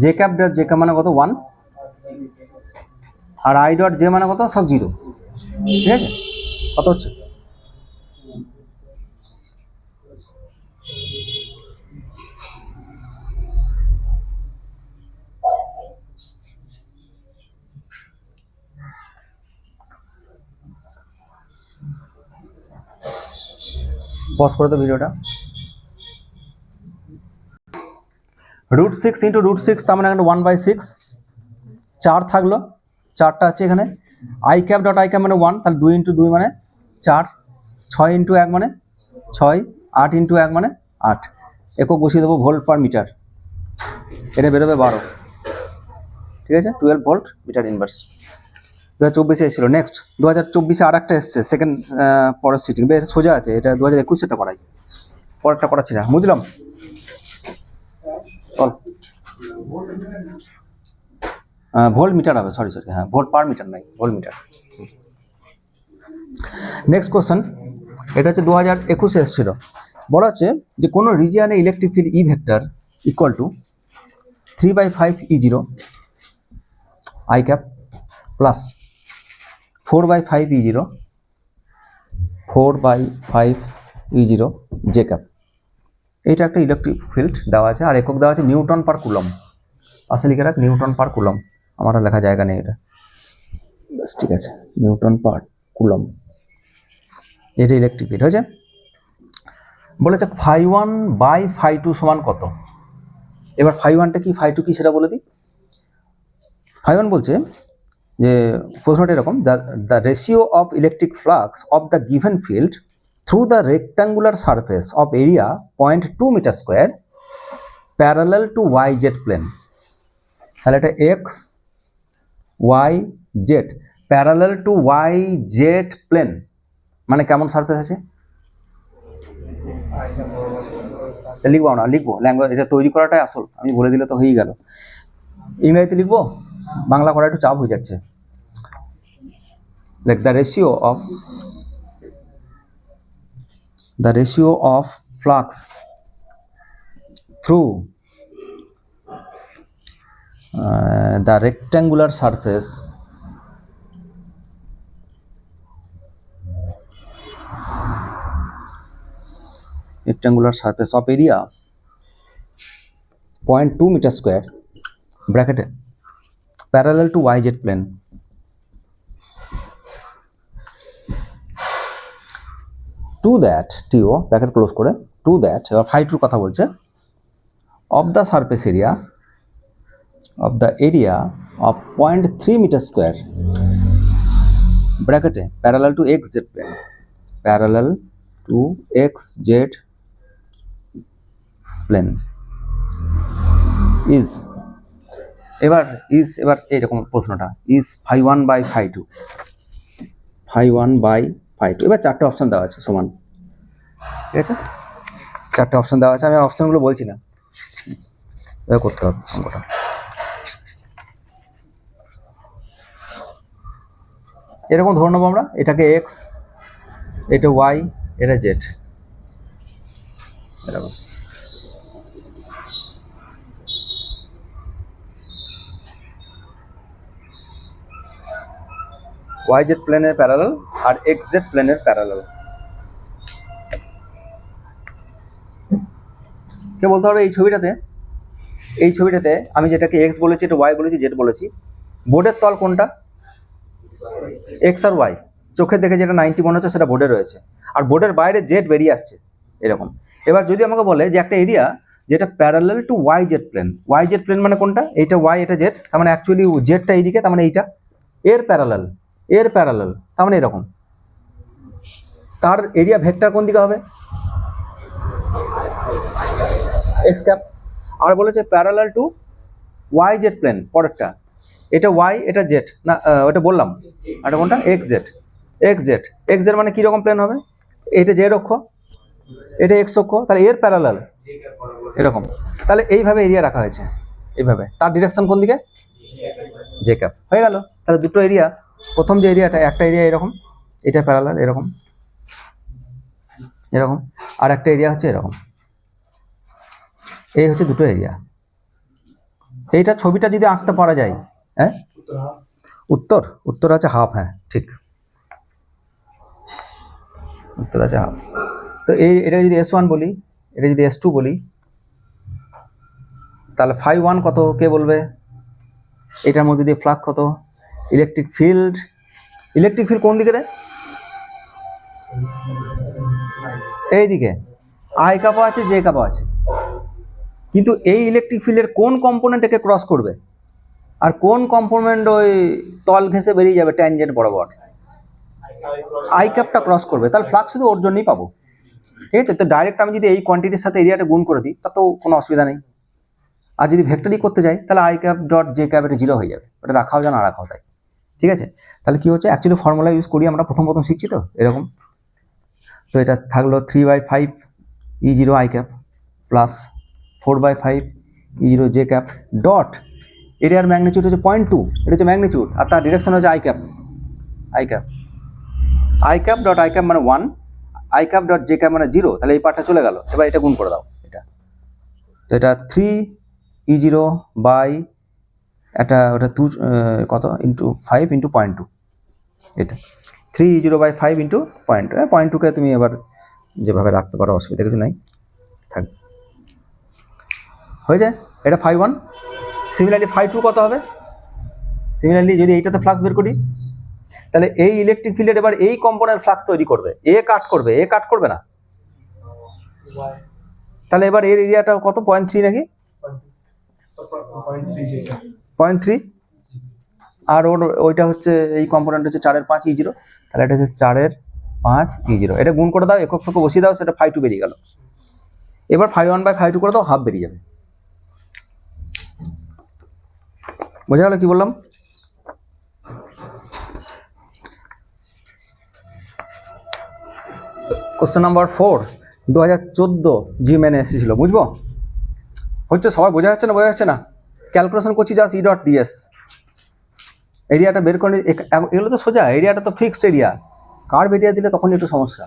J cap dot j cap মানে কত 1, আর আই ডট জে মানে কত, সব 0, ঠিক আছে। কত হচ্ছে? পজ করে তো ভিডিওটা। √6 ইন্টু √6, তার মানে এখানে 1/6, 4 থাকলো, 4টা আছে এখানে, I cap dot I cap মানে 1, তাহলে 2 ইন্টু 2 মানে 4, 6 ইন্টু 1 মানে 6, 8 ইন্টু 1 মানে 8, একক বসিয়ে দেবো ভোল্ট পার মিটার, এটা বেরোবে 12, ঠিক আছে, 12 ভোল্ট মিটার ইনভার্স। 2024-এ এসেছিল। নেক্সট 2024-এ আর একটা এসছে, সেকেন্ড পরের সিটিং, বেশ সোজা আছে, এটা 2021-এটা করাই, পরেরটা করাচ্ছি না, বুঝলাম। চল, ভোল্ট মিটার হবে, সরি, হ্যাঁ, ভোল্ট পার মিটার নাই, ভোল্ট মিটার। নেক্সট কোশ্চেন, এটা হচ্ছে 2021-এ এসেছিল, বলা আছে যে কোনো রিজিয়নে electric field E vector equal to 3/5 E0 i cap plus 4/5 E0 j cap. এইটা একটা ইলেকট্রিক ফিল্ড দেওয়া আছে, আর একক দেওয়া আছে নিউটন পার কুলম, পাশে লিখে রাখ নিউটন পার কুলম, আমার আর লেখা জায়গা নেই এটা, ব্যাস ঠিক আছে, নিউটন পার কুলম, এটা ইলেকট্রিক ফিল্ড হয়েছে। বলেছে φ1 বাই φ2 সমান কত? এবার φ1টা কি φ2 কি সেটা বলে দিই। φ1 বলছে যে প্রশ্নটা এরকম, the ratio of electric flux of the given field through the rectangular surface of area 0.2 metre square parallel to Y Z plane. তাহলে এটা X Y Z parallel to Y Z plane মানে কেমন সারফেস আছে? লিখবো না, লিখবো language, এটা তৈরি করাটাই আসল, আমি বলে দিলে তো হয়েই গেল। ইংরেজিতে লিখবো, বাংলা করা একটু চাপ হয়ে যাচ্ছে। Like the ratio of flux through the rectangular surface of area 0.2 meter square bracket parallel to yz plane to that টিও ব্র্যাকেট ক্লোজ করে টু দ্যাট, এবার ফাই টুর কথা বলছে, of the surface area of the area of 0.3 metre square ব্র্যাকেটে parallel to x z plane, parallel to x z plane is, এবার এইরকম প্রশ্নটা, is phi one by phi two, phi one by phi two. এবার চারটে option দেওয়া আছে সমান, ঠিক আছে, চারটে অপশন দেওয়া আছে, আমি অপশনগুলো বলছি না, এবার করতে হবে অঙ্কটা। এরকম ধরে নেবো আমরা, এটাকে এক্স, এটা ওয়াই, এটা জেড, এরকম। ওয়াই জেড প্লেনের প্যারালাল আর এক্স জেড প্লেনের প্যারালাল। কে বলতে হবে এই ছবিটাতে আমি যেটাকে এক্স বলেছি, এটা ওয়াই বলেছি, জেড বলেছি, বোর্ডের তল কোনটা? এক্স আর ওয়াই। চোখে দেখে যেটা 90 মনে হচ্ছে সেটা বোর্ডে রয়েছে, আর বোর্ডের বাইরে জেড বেরিয়ে আসছে এরকম। এবার যদি আমাকে বলে যে একটা এরিয়া যেটা parallel to Y Z plane, Y Z plane মানে কোনটা? এইটা ওয়াই, এটা জেড, তার মানে অ্যাকচুয়ালি জেডটা এইদিকে, তার মানে এইটা এর প্যারালাল, তার মানে এরকম। তার এরিয়া ভেক্টর কোন দিকে হবে? X cap. আর বলেছে parallel to Y Z plane, পরেরটা এটা ওয়াই, এটা জেড না, ওটা বললাম, আর এটা কোনটা? এক্স জেড মানে কীরকম প্লেন হবে? এটা জেড অক্ষ, এটা এক্স অক্ষ, তাহলে এর প্যারালাল এরকম। তাহলে এইভাবে এরিয়া রাখা হয়েছে, এইভাবে। তার ডিরেকশন কোন দিকে? J cap. হয়ে গেল। তাহলে দুটো এরিয়া, প্রথম যে এরিয়াটা, একটা এরিয়া এরকম, এটা প্যারালাল এরকম, আর একটা এরিয়া হচ্ছে এরকম। এই হচ্ছে দুটো এরিয়া। এইটা ছবিটা যদি আঁকতে পারা যায়, হ্যাঁ, উত্তর আছে হাফ, হ্যাঁ ঠিক, উত্তর আছে হাফ। তো এটা যদি S1 বলি, এটা যদি S2 বলি, তাহলে ফাই ওয়ান কত কে বলবে? এটার মধ্যে দিয়ে ফ্লাক্স কত? ইলেকট্রিক ফিল্ড কোন দিকে রে? এইদিকে। আই কাপা আছে, জে কাপা আছে, কিন্তু এই ইলেকট্রিক ফিল্ডের কোন কম্পোনেন্ট একে ক্রস করবে আর কোন কম্পোনেন্ট ওই তল ঘেঁষে বেরিয়ে যাবে ট্যানজেন্ট বরাবর? আই ক্যাপটা ক্রস করবে, তাহলে ফ্লাক্স শুধু ওর জন্যই পাবো, ঠিক আছে। তো ডাইরেক্ট আমি যদি এই কোয়ান্টিটির সাথে এরিয়াটা গুণ করে দিই তা তো কোনো অসুবিধা নেই। আর যদি ভেক্টরই করতে যাই তাহলে I cap dot j cap এটা 0 হয়ে যাবে, ওটা রাখাও যা না রাখাও তাই, ঠিক আছে। তাহলে কি হচ্ছে, অ্যাকচুয়ালি ফর্মুলা ইউজ করি আমরা, প্রথম শিখছি তো এরকম। তো এটা থাকলো 3/5 E0 i cap plus 4/5 E0 j cap dot এরিয়ার ম্যাগনিটিউড হচ্ছে 0.2, এটা হচ্ছে ম্যাগনিটিউড, আর তার ডিরেকশন হচ্ছে I cap dot I cap মানে 1, I cap dot j cap মানে 0, তাহলে এই পার্টটা চলে গেল। এবার এটা গুণ করে দাও, এটা তো এটা 3E0 বাই এটা ওটা 2 কত ইন্টু 5 ইন্টু 0.2, এটা 3E0 বাই 5 ইন্টু 0.2কে তুমি এবার যেভাবে রাখতে পারো, অসুবিধা কিছু নাই, থাকবে, হয়ে যায়। এটা phi one. Similarly phi two কত হবে? সিমিলারলি যদি এইটাতে ফ্লাক্স বের করি, তাহলে এই ইলেকট্রিক ফিল্ডের এবার এই কম্পোনেন্ট ফ্লাক্স তৈরি করবে, এ কাট করবে না, তাহলে এবার এর এরিয়াটা কত? 0.3 নাকি 0.3, আর ওইটা হচ্ছে এই কম্পোনেন্ট হচ্ছে 4/5 E0, তাহলে এটা হচ্ছে 4/5 E0। এটা গুণ করে দাও, একক বসিয়ে দাও, সেটা ফাই টু বেরিয়ে গেল। এবার phi one by phi two করে দাও, হাফ বেরিয়ে যাবে। বোঝা গেল কি বললাম? কোশ্চেন নাম্বার 4, 2014 জিমেনে এসেছিল, বুঝবো? হচ্ছে সবাই বোঝা যাচ্ছে না? ক্যালকুলেশন করছি জাস্ট ই ডট ডিএস, এরিয়াটা বের করে, এগুলো তো সোজা, এরিয়াটা তো ফিক্সড এরিয়া, কার্ভ এরিয়া দিলে তখন একটু সমস্যা,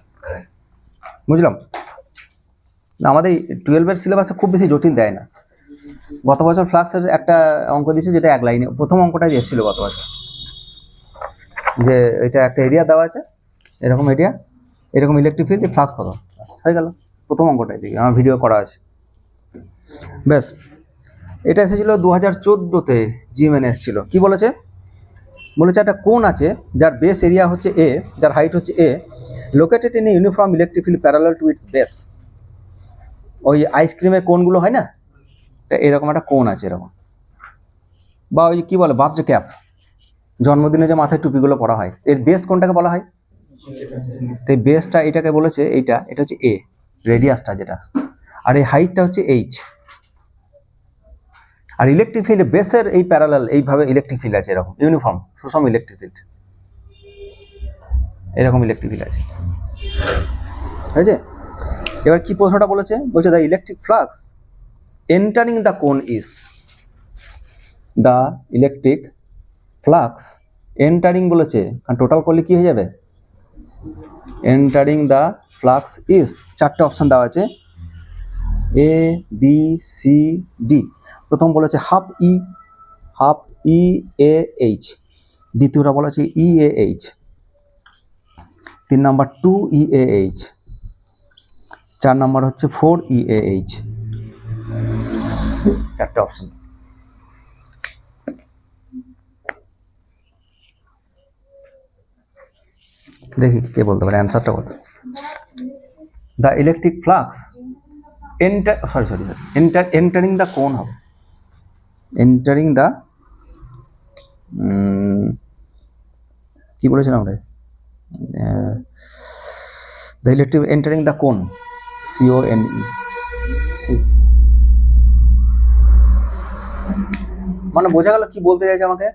বুঝলাম না। আমাদের 12-এর সিলেবাসে খুব বেশি জটিল দেয় না। গত বছর ফ্লাক্সের একটা অঙ্ক দিয়েছে, যেটা এক লাইনে, প্রথম অঙ্কটাই এসেছিল গত বছর, যে এটা একটা এরিয়া দেওয়া আছে, এরকম এরিয়া, এরকম ইলেকট্রিক ফিল্ড, ফ্লাক্স কত, হয়ে গেল, প্রথম অঙ্কটাই দিকে আমার ভিডিও করা আছে। ব্যাস, এটা এসেছিল 2014-তে জিমেনে এসেছিল। কি বলেছে একটা কোণ আছে যার বেস এরিয়া হচ্ছে এ, যার হাইট হচ্ছে a, located in uniform electric field parallel to its base. ওই আইসক্রিমের কোনগুলো হয় না, তা এরকম একটা কোন আছে এরকম, বা ওই কি বলে বার্থডে ক্যাপ, জন্মদিনে যে মাথায় টুপিগুলো পরা হয়, এর বেস কোনটাকে বলা হয়? তো এই বেসটা এটাকে বলেছে, এটা হচ্ছে এ, রেডিয়াসটা যেটা, আর এই হাইটটা হচ্ছে এইচ। আর ইলেকট্রিক ফিল্ড বেসের এই প্যারালাল এইভাবে ইলেকট্রিক ফিল্ড আছে এরকম ইউনিফর্ম সুষম ইলেকট্রিক ফিল্ড, এরকম ইলেকট্রিক ফিল্ড আছে, হয়েছে? এবার কি প্রশ্নটা বলেছে, বলছে the electric flux entering the cone is, the electric flux entering বলেছে, কারণ টোটাল করলে কি হয়ে যাবে, এন্টারিং দ্য ফ্লাক্স ইজ, চারটে অপশন দেওয়া আছে, এ বি সি ডি। প্রথম বলেছে হাফ ই এ এইচ, দ্বিতীয়টা বলেছে ই A H, 3 number 2 E A H, 4 নম্বর হচ্ছে 4 ই এ এইচ, চারটে অপশন। দেখি কে বলতে পারে অ্যান্সারটা বলতে। The electric flux entering the cone হবে, এন্টারিং দ্য কি বলেছিলাম আমরা, the electric entering the cone, CONE, মানে বোঝা গেল কি বলতে চাইছে আমাকে?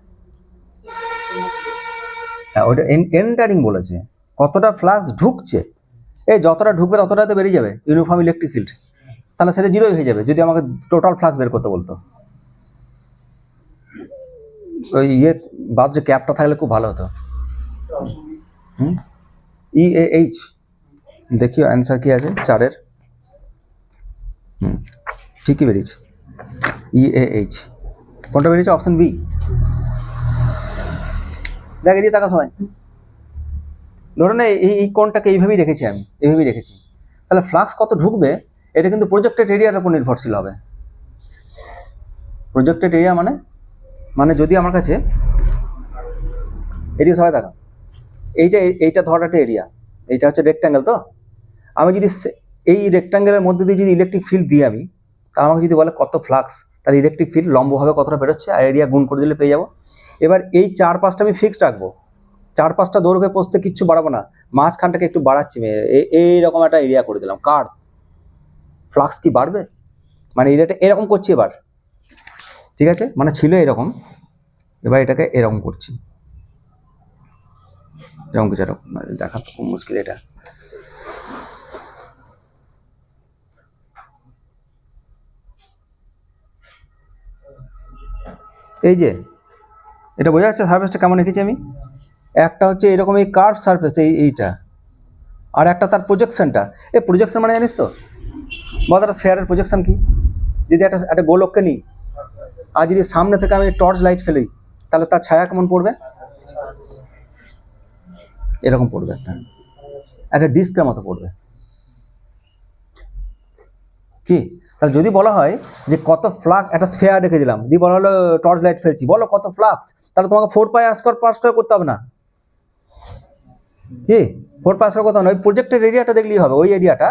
হ্যাঁ, ওইটা এন্টারিং বলেছে, কতটা ফ্লাক্স ঢুকছে, এই যতটা ঢুকবে ততটাতে বেরিয়ে যাবে ইউনিফর্ম ইলেকট্রিক ফিল্ড, তাহলে সেটা জিরোই হয়ে যাবে যদি আমাকে টোটাল ফ্লাক্স বের করতে বলতো। ওই বাদ যে ক্যাপটা থাকলে খুব ভালো হতো। ই এ এইচ, দেখিও অ্যান্সার কি আছে 4-এর, ঠিকই বেরিয়েছে, ই এ এইচ। কোনটা বেরিয়েছে? Option B. দেখ এদিকে তাকা সবাই, ধরুন এই কোনটাকে এইভাবেই রেখেছি, আমি এইভাবেই রেখেছি, তাহলে ফ্লাক্স কত ঢুকবে এটা কিন্তু প্রজেক্টেড এরিয়ার উপর নির্ভরশীল হবে। প্রজেক্টেড এরিয়া মানে যদি আমার কাছে, এদিকে সবাই দেখা, এইটা ধর একটা এরিয়া, এইটা হচ্ছে রেক্ট্যাঙ্গেল, তো আমি যদি এই রেক্ট্যাঙ্গেলের মধ্যে দিয়ে যদি ইলেকট্রিক ফিল্ড দিই আমি, তাহলে আমাকে যদি বলে কত ফ্লাক্স, তাহলে ইলেকট্রিক ফিল্ড লম্বভাবে কতটা বেরোচ্ছে আর এরিয়া গুণ করে দিলে পেয়ে যাবো। এবার এই 4-5টা আমি ফিক্সড রাখবো, 4-5টা দৈর্ঘ্যে পোস্তে কিচ্ছু বাড়াবো না, মাঝখানটাকে একটু বাড়াচ্ছি, এইরকম একটা এরিয়া করে দিলাম, কার ফ্লাক্স কি বাড়বে, মানে এরিয়াটা এরকম করছি এবার, ঠিক আছে, মানে ছিল এরকম, এবার এটাকে এরকম করছি, এরকম কিছু এরকম, দেখা তো খুব মুশকিল এটা। এই যে এটা বোঝা যাচ্ছে সারফেসটা কেমন রেখেছি আমি, একটা হচ্ছে এরকম এই কার্ভ সারফেস, এইটা, আর একটা তার প্রজেকশনটা। এই প্রজেকশন মানে জানিস তো, বা একটা স্ফেয়ারের প্রজেকশন কি, যদি একটা গোলককে নিই আর যদি সামনে থেকে আমি টর্চ লাইট ফেলি, তাহলে তার ছায়া কেমন পড়বে, এরকম পড়বে, একটা ডিস্কের মতো পড়বে, কি? তাহলে যদি বলা হয় যে কত ফ্লাক্স, একটা স্ফেয়ার রেখে দিলাম, দিয়ে বলা হলো টর্চ লাইট ফেলছি, বলো কত ফ্লাক্স, তাহলে তোমাকে 4πr² করতে হবে না, কি 4πr² করতে হবে না, ওই প্রজেক্টের এরিয়াটা দেখলেই হবে, ওই এরিয়াটা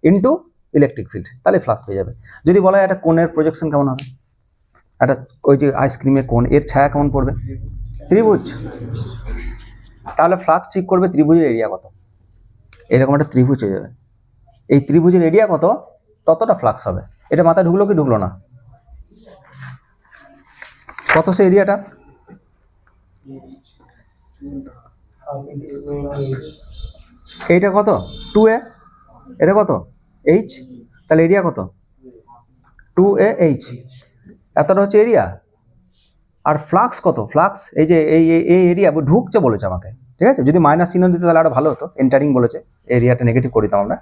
ইন্টু ইলেকট্রিক ফিল্ড, তাহলে ফ্লাক্স পেয়ে যাবে। যদি বলা হয় একটা কোণের প্রজেকশন কেমন হবে, একটা ওই যে আইসক্রিমের কোণ, এর ছায়া কেমন পড়বে, ত্রিভুজ, তাহলে ফ্লাক্স ঠিক করবে ত্রিভুজের এরিয়া কত, এরকম একটা ত্রিভুজ হয়ে যাবে, এই ত্রিভুজের এরিয়া কত ততটা ফ্লাক্স হবে। এটা মাথায় ঢুকলো কি ঢুকলো না, কত সে এরিয়াটা, এইটা কত 2a, এটা কত h, তাহলে এরিয়া কত 2ah, এতটা হচ্ছে এরিয়া। আর ফ্লাক্স কত, ফ্লাক্স এই যে এই এরিয়া ঢুকছে বলেছে আমাকে, ঠিক আছে, যদি মাইনাস চিহ্ন দিতে তাহলে আরো ভালো হতো, এন্টারিং বলেছে, এরিয়াটা নেগেটিভ করে দিতাম আমরা,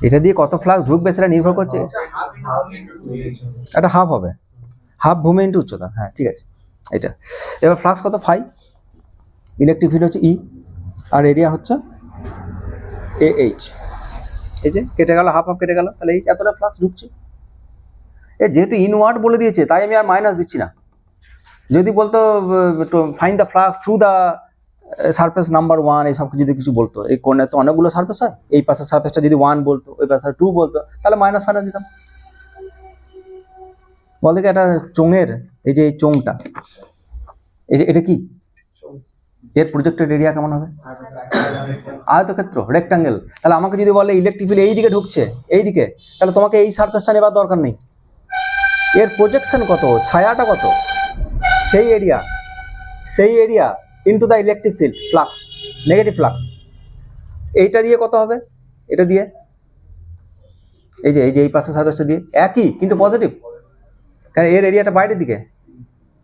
এটা দিয়ে কত ফ্লাক্স ঢুকবে সেটা নির্ভর করছে, এটা হাফ হবে, হাফ ভূমি ইন্টু উচ্চতা, হ্যাঁ ঠিক আছে এটা। এবার ফ্লাক্স কত 5, ইলেকট্রিক ফিল্ড হচ্ছে ই, আর এরিয়া হচ্ছে AH, এই যে কেটে গেল, হাফ কেটে গেল, তাহলে এই এতটা ফ্লাক্স ঢুকছে। যেহেতু ইনওয়ার্ড বলে দিয়েছে তাই আমি আর মাইনাস দিচ্ছি না, যদি বলতো find the flux through the surface number 1 এইসব যদি কিছু বলতো, এই কোণে তো অনেকগুলো সারফেস হয়, এই পাশের সারফেসটা যদি 1 বলতো, ওই পাশে 2 বলতো, তাহলে মাইনাস ফাইনাস দিতাম। বল দেখি এটা চোঙের, এই যে এই চোঙটা, এটা কি, এর প্রজেক্টেড এরিয়া কেমন হবে? আয়তক্ষেত্র, রেক্টাঙ্গেল। তাহলে আমাকে যদি বলে ইলেকট্রিক ফিল্ড এই দিকে ঢুকছে, এই দিকে, তাহলে তোমাকে এই সারফেসটা নেবার দরকার নেই। এর প্রজেকশন কত, ছায়াটা কত, সেই area into the electric field flux, negative flux, এইটা দিয়ে কত হবে, এটা দিয়ে এই পাশে সারফেসটা দিয়ে একই কিন্তু পজিটিভ, কারণ এর এরিয়াটা বাইরের দিকে,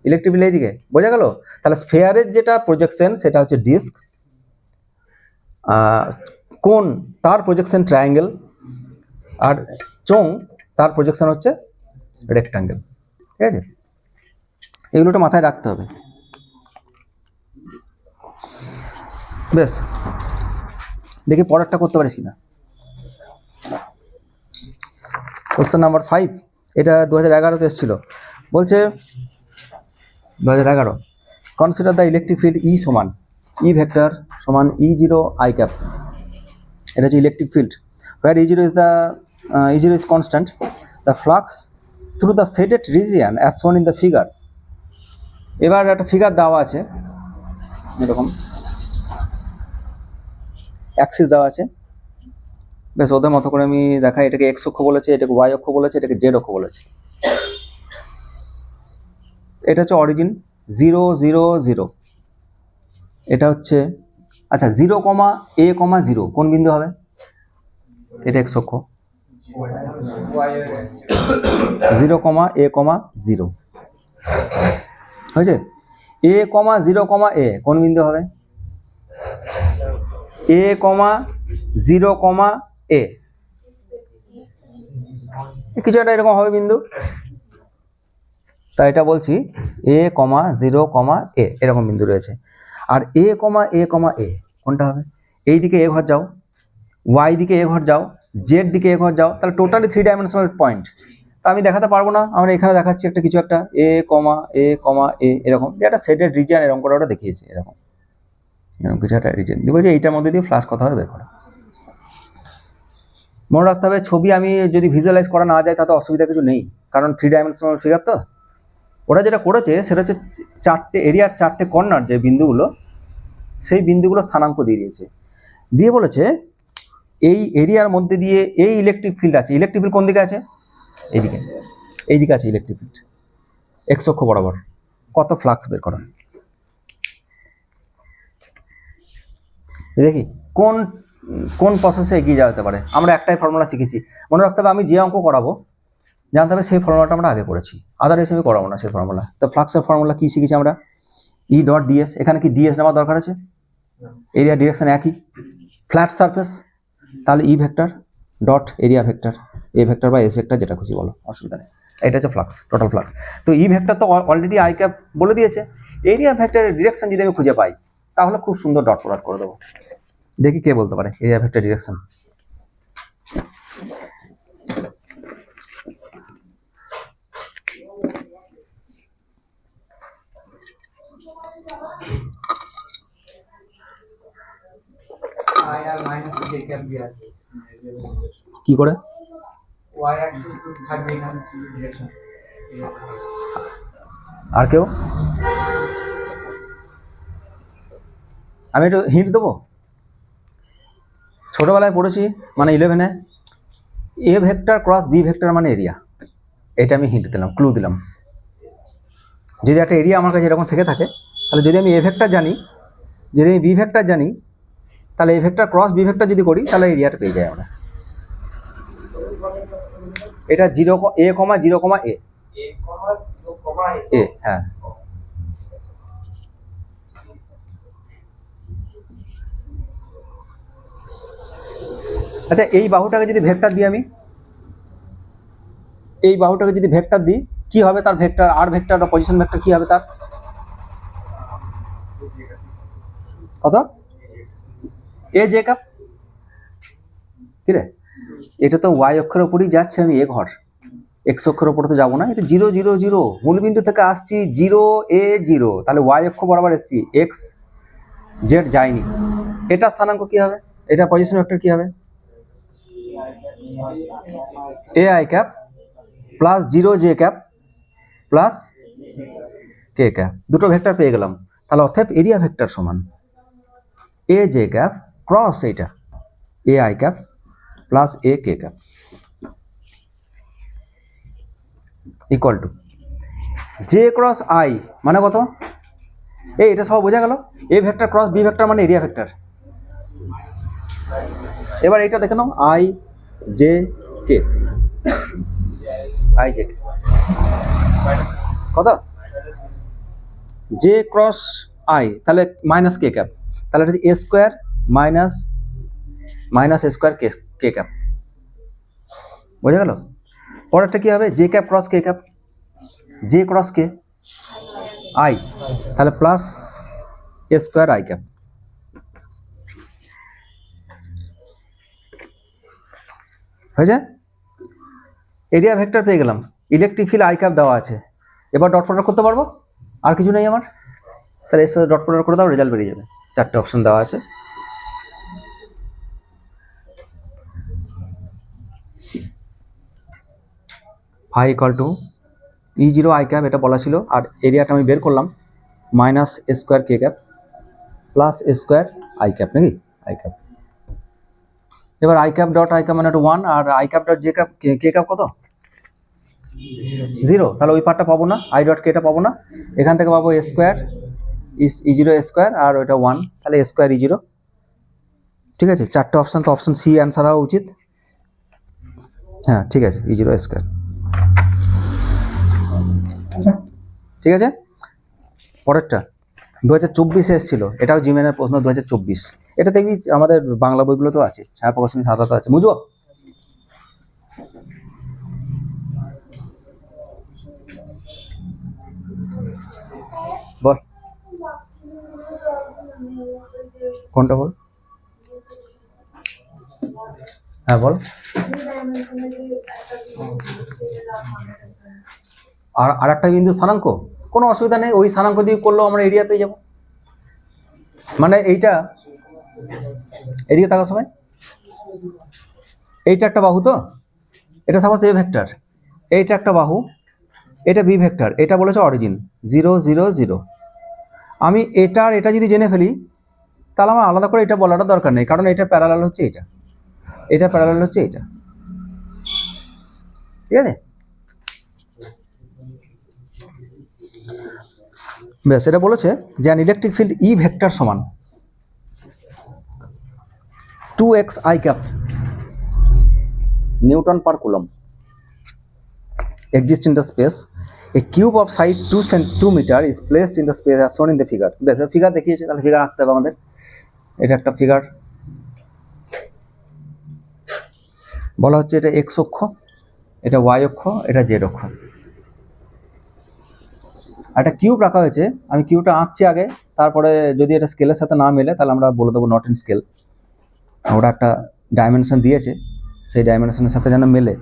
ইলেকট্রিক ফিল্ড এই দিকে, বোঝা গেল? তাহলে স্ফেয়ারের যেটা প্রজেকশন সেটা হচ্ছে ডিস্ক, কোণ তার প্রজেকশন ট্রায়াঙ্গেল, আর চোঙ তার প্রজেকশন হচ্ছে রেক্টাঙ্গেল। ঠিক আছে, এগুলোটা মাথায় রাখতে হবে। বেশ, দেখি পরেরটা করতে পারিস কিনা। কোশ্চেন নাম্বার 5, এটা 2011-তে এসেছিল। বলছে 2011, কনসিডার দ্য ইলেকট্রিক ফিল্ড ই সমান ই ভেক্টর সমান E0 I ক্যাপ। এটা হচ্ছে electric field, where E0 is constant, the flux through the shaded region as shown in the figure। এবার একটা ফিগার দেওয়া আছে, এরকম অ্যাক্সিস দেওয়া আছে। বেশ, ওদের মতো করে আমি দেখাই। এটাকে এক্স অক্ষ বলেছে, এটাকে ওয়াই অক্ষ বলেছে, এটাকে জেড অক্ষ বলেছে। এটা হচ্ছে অরিজিন 0 0 0, এটা হচ্ছে আচ্ছা 0,a,0 কোন বিন্দু হবে? এটা এক্স অক্ষ। 0,a,0 হয়েছে। a,0,a কোন বিন্দু হবে? a,0,a কিছু একটা এরকম হবে বিন্দু, তাই এটা বলছি a,0,a এরকম বিন্দু রয়েছে। আর a,a,a কোনটা হবে? এই দিকে a ঘর যাও, y দিকে a ঘর যাও, z দিকে a ঘর যাও, তাহলে টোটালি 3 ডাইমেনশনাল পয়েন্ট। তা আমি দেখাতে পারবো না, আমরা এখানে দেখাচ্ছি একটা কিছু একটা a,a,a এরকম, যে একটা সেটেড রিজিয়ন এরকম করে ওটা দেখিয়েছি, এরকম কিছু একটা রিজিয়ন দিয়ে বলছে এইটার মধ্যে দিয়ে ফ্লাশ কথা হবে বের করা। মনে রাখতে হবে, ছবি আমি যদি ভিজুয়ালাইজ করা না যায় তাতে অসুবিধা কিছু নেই, কারণ 3 ডাইমেনশনাল ফিগার তো। ওরা যেটা করেছে সেটা হচ্ছে এরিয়ার 4টে কর্নার যে বিন্দুগুলো, সেই বিন্দুগুলো স্থানাঙ্ক দিয়ে দিয়েছে, দিয়ে বলেছে এই এরিয়ার মধ্যে দিয়ে এই ইলেকট্রিক ফিল্ড আছে। ইলেকট্রিক ফিল্ড কোন দিকে আছে? এইদিকে আছে ইলেকট্রিক ফিল্ড, এক্স অক্ষ বরাবর। কত ফ্লাক্স বের করা, দেখি কোন কোন প্রসেসে এগিয়ে যাওয়া যেতে পারে। আমরা একটাই ফর্মুলা শিখেছি, মনে রাখতে হবে। আমি যে অঙ্ক করাবো জানতে হবে সেই ফর্মুলাটা আমরা আগে করেছি, আদারওয়াইজ আমি করাবো না সেই ফর্মুলা। তো ফ্লাক্সের ফর্মুলা কি শিখেছি আমরা? E dot DS. এখানে কি ডিএস নেওয়ার দরকার আছে? এরিয়া ডিরেকশন একই, ফ্ল্যাট সারফেস, তাহলে E vector dot area vector, এ ভেক্টর বা এস ভেক্টর যেটা খুশি বলো, অসুবিধা নেই। এটা হচ্ছে ফ্লাক্স, টোটাল ফ্লাক্স। তো ই ভেক্টর তো অলরেডি আই ক্যাপ বলে দিয়েছে। এরিয়া ভেক্টরের ডিরেকশন যদি আমি খুঁজে পাই তাহলে খুব সুন্দর ডট প্রোডাক্ট করে দেবো। দেখি কে বলতে পারে এরিয়া ভেক্টর ডিরেকশন। কি করে? আর কেউ? আমি একটু হিন্ট দেবো। ছোটবেলায় পড়েছি, মানে 11-এ, A vector cross B vector মানে এরিয়া। এটা আমি হিন্ট দিলাম, ক্লু দিলাম। যদি একটা এরিয়া আমার কাছে এরকম থেকে থাকে, তাহলে যদি আমি এ ভেক্টর জানি, যদি আমি বি ভেক্টর জানি, তাহলে A vector cross B vector যদি করি তাহলে এরিয়াটা পেয়ে যাই আমরা। এটা 0,a,0,a হ্যাঁ। আচ্ছা, এই বাহুটাকে যদি ভেক্টর দিই, আমি এই বাহুটাকে যদি ভেক্টর দিই, কি হবে তার ভেক্টর? আর ভেক্টর বা পজিশন ভেক্টর কি হবে তার? কত? A J cup. কি রে, এটা তো ওয়াই অক্ষের উপরই যাচ্ছে, আমি এ ঘর, এক্স অক্ষের উপরে তো যাবো না। এটা 0 0 0, মূলবিন্দু থেকে আসছি 0 a 0, তাহলে ওয়াই অক্ষ বরাবর এসছি, এক্স জেড যায়নি, এটা স্থানাঙ্ক কি হবে, এটা পজিশন ভেক্টর কি হবে, এ I cap plus 0 J cap plus k cap, দুটো ভেক্টর পেয়ে গেলাম। তাহলে অতএব এরিয়া ভেক্টর সমান এ জে ক্যাপ ক্রস এইটা A I cap plus A K cap equal to J cross I মানে কত, এটা সব বোঝা গেল, A vector cross B vector মানে এরিয়া ভেক্টর। এবার এটা দেখে নাও I J K, I J K কত, জে ক্রস আই তাহলে মাইনাস কে ক্যাপ, তাহলে এটা A square minus A square K cap, বোঝা গেল। পরেরটা কি হবে, J cap cross K cap, J cross K I তাহলে plus a square i cap. হয়েছে, এরিয়া ভেক্টর পেয়ে গেলাম, ইলেকট্রিক ফিল্ড আই ক্যাপ দেওয়া আছে, এবার ডট প্রোডাক্ট করতে পারবো, আর কিছু নেই আমার, তাহলে এর সাথে ডট প্রোডাক্ট করে দাও, রেজাল্ট বেরিয়ে যাবে। চারটে অপশন দেওয়া আছে, phi equal to E0 i cap এটা বলা ছিল, আর এরিয়াটা আমি বের করলাম minus A square K cap plus a square i cap, নাকি আই ক্যাপ। এবার i cap dot I cap মানে 1, আর i cap dot j cap k cap কত 0, তাহলে ওই পার্টটা পাবো না, আই ডট কেটা পাবো না, এখান থেকে পাবো এ স্কোয়ার E0 স্কোয়ার আর ওইটা 1, তাহলে এ স্কোয়ার E0। ঠিক আছে, চারটে অপশান, তো অপশান সি অ্যান্সার হওয়া উচিত। হ্যাঁ ঠিক আছে, E0 স্কোয়ার। ঠিক আছে, পরেরটা 2024 এসেছিল, এটাও জিমেনের প্রশ্ন 2024, এটা দেখবি আমাদের বাংলা বইগুলোতেও আছে, ছায়াপ্রকাশনী সাদাতে আছে, বুঝবো। বল কোনটা বল, হ্যাঁ বল। আর একটা বিন্দু স্থানাঙ্ক, কোনো অসুবিধা নেই, ওই স্থানাঙ্ক দিয়ে করলেও আমরা এরিয়া পেয়ে যাব। মানে এইটা এদিকে থাকার সময় এইটা একটা বাহু, তো এটা সাপোজ এ ভেক্টর, এইটা একটা বাহু, এটা বি ভেক্টর, এটা বলেছে অরিজিন 0 0 0। আমি এটা যদি জেনে ফেলি তাহলে আমার আলাদা করে এটা বলাটা দরকার নেই, কারণ এটা প্যারালাল হচ্ছে এটা প্যারালাল হচ্ছে এটা। ঠিক আছে, ব্যাস, এটা বলেছে যে an electric field E vector সমান 2x I cap Newton per coulomb exist in the space. A cube of side 2 meter is placed in the space as shown in the figure. ব্যাস, ফিগার দেখিয়েছে, তাহলে figure আঁকতে হবে আমাদের। এটা একটা figure, বলা হচ্ছে এটা এক্স অক্ষ, এটা ওয়াই অক্ষ, এটা জেড অক্ষ, একটা কিউব রাখা হয়েছে। আমি কিউবটা আঁকছি আগে, তারপরে যদি এটা স্কেলের সাথে না মেলে তাহলে আমরা বলে দেবো নট ইন স্কেল। ওটা একটা ডাইমেনশন দিয়েছে, সেই ডাইমেনশনের সাথে যেন মেলে।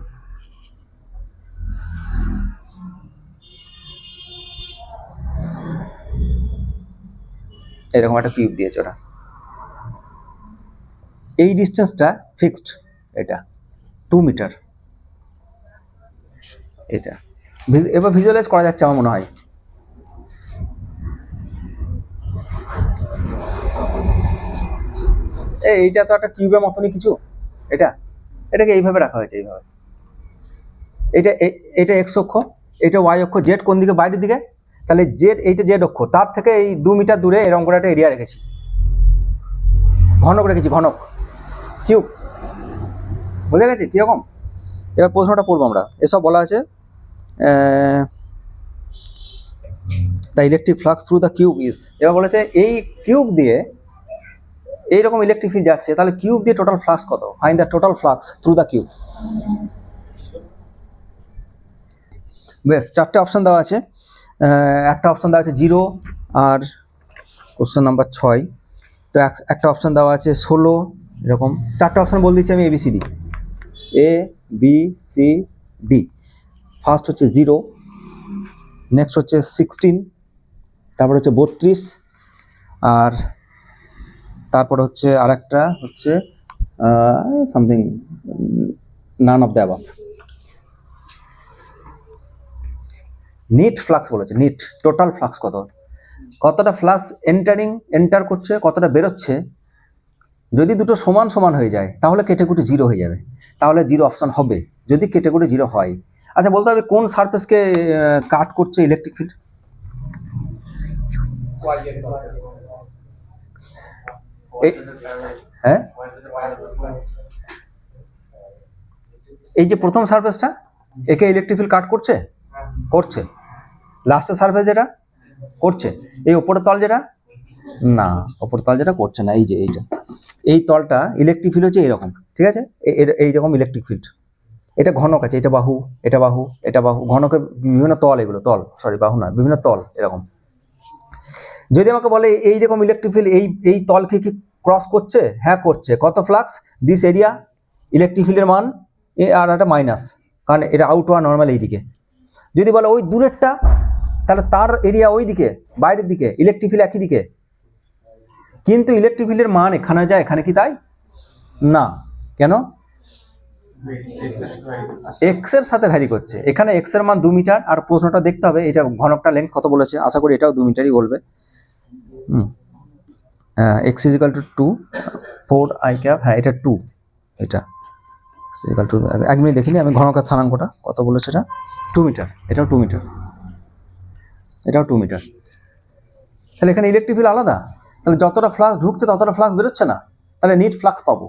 এরকম একটা কিউব দিয়েছে ওটা, এই ডিস্টেন্সটা ফিক্সড, এটা 2 মিটার। এটা এবার ভিজুয়ালাইজ করা যাচ্ছে আমার মনে হয়। এইটা তো একটা কিউবের মতনই কিছু, এটাকে এইভাবে রাখা হয়েছে, এইভাবে। এটা এক্স অক্ষ, এটা ওয়াই অক্ষ, জেড কোন দিকে, বাইরের দিকে, তাহলে জেড, এইটা জেড অক্ষ, তার থেকে এই 2 মিটার দূরে এরকম করে একটা এরিয়া রেখেছি, ঘনক রেখেছি, ঘনক কিউব, বুঝে গেছে কীরকম। এবার প্রশ্নটা পড়বো আমরা, এসব বলা আছে the electric flux through the cube is, এবার বলেছে এই কিউব দিয়ে এইরকম ইলেকট্রিক ফিল্ড যাচ্ছে, তাহলে কিউব দিয়ে টোটাল ফ্লাক্স কত, find the total flux through the cube. বেশ, চারটে অপশান দেওয়া আছে, একটা অপশান দেওয়া আছে 0 আর কোশ্চেন নাম্বার 6, তো একটা অপশান দেওয়া আছে 16, এরকম চারটে অপশান বলে দিচ্ছি আমি, ABCD, ABCD। ফার্স্ট হচ্ছে 0, নেক্সট হচ্ছে 16, তারপর হচ্ছে 32, আর তারপর হচ্ছে আরেকটা হচ্ছে something none of the above. Net flux বলেছে, নিট টোটাল ফ্লাক্স কতটা ফ্লাক্স এন্টার করছে, কতটা বেরোচ্ছে। যদি দুটো সমান সমান হয়ে যায় তাহলে ক্যাটাগরি জিরো হয়ে যাবে, তাহলে জিরো অপশন হবে যদি ক্যাটাগরি জিরো হয়। আচ্ছা বলতে হবে কোন সারফেসকে কাট করছে ইলেকট্রিক ফিল্ড? হ্যাঁ, এই যে প্রথম সারফেসটা, একে ইলেকট্রিক ফিল্ড কাট করছে। লাস্টের সারফেস যেটা করছে, এই ওপরের তল যেটা, না ওপরের তল যেটা করছে না, এই যে এই তলটা ইলেকট্রিক ফিল্ড হচ্ছে এরকম, ঠিক আছে, এইরকম ইলেকট্রিক ফিল্ড। এটা ঘনক আছে, এটা বাহু, এটা বাহু, এটা বাহু, ঘনকের বিভিন্ন তল, এগুলো তল, সরি বাহু না, বিভিন্ন তল এরকম। যদি আমাকে বলে এইরকম ইলেকট্রিক ফিল্ড এই তলকে কি ক্রস করছে? হ্যাঁ করছে। কত ফ্লাক্স? দিস এরিয়া ইলেকট্রিক ফিল্ডের মান আর একটা মাইনাস, কারণ এটা আউটওয়ার্ড নর্মাল এইদিকে। যদি বলে ওই দূরেরটা, তাহলে তার এরিয়া ওই দিকে, বাইরের দিকে, ইলেকট্রিক ফিল্ড একই দিকে, কিন্তু ইলেকট্রিক ফিল্ডের মান এখানে যায়, এখানে কি তাই না? কেন? এক্স এর সাথে ভ্যারি করছে। এখানে এক্স এর মান 2 মিটার, আর প্রশ্নটা দেখতে হবে এটা ঘনকটা লেন্থ কত বলেছে, আশা করি এটাও 2 মিটারই বলবে। X is equal to 2 4 I cap, হ্যাঁ এটা 2, এটা ইকাল টু, 1 মিনিট দেখিনি আমি ঘনকের স্থানাঙ্কটা কত বলেছে, এটা 2 মিটার, এটাও 2 মিটার, এটাও 2 মিটার। তাহলে এখানে ইলেকট্রিক ফিল্ড আলাদা, তাহলে যতটা ফ্লাক্স ঢুকছে ততটা ফ্লাক্স বেরোচ্ছে না, তাহলে নিট ফ্লাক্স পাবো।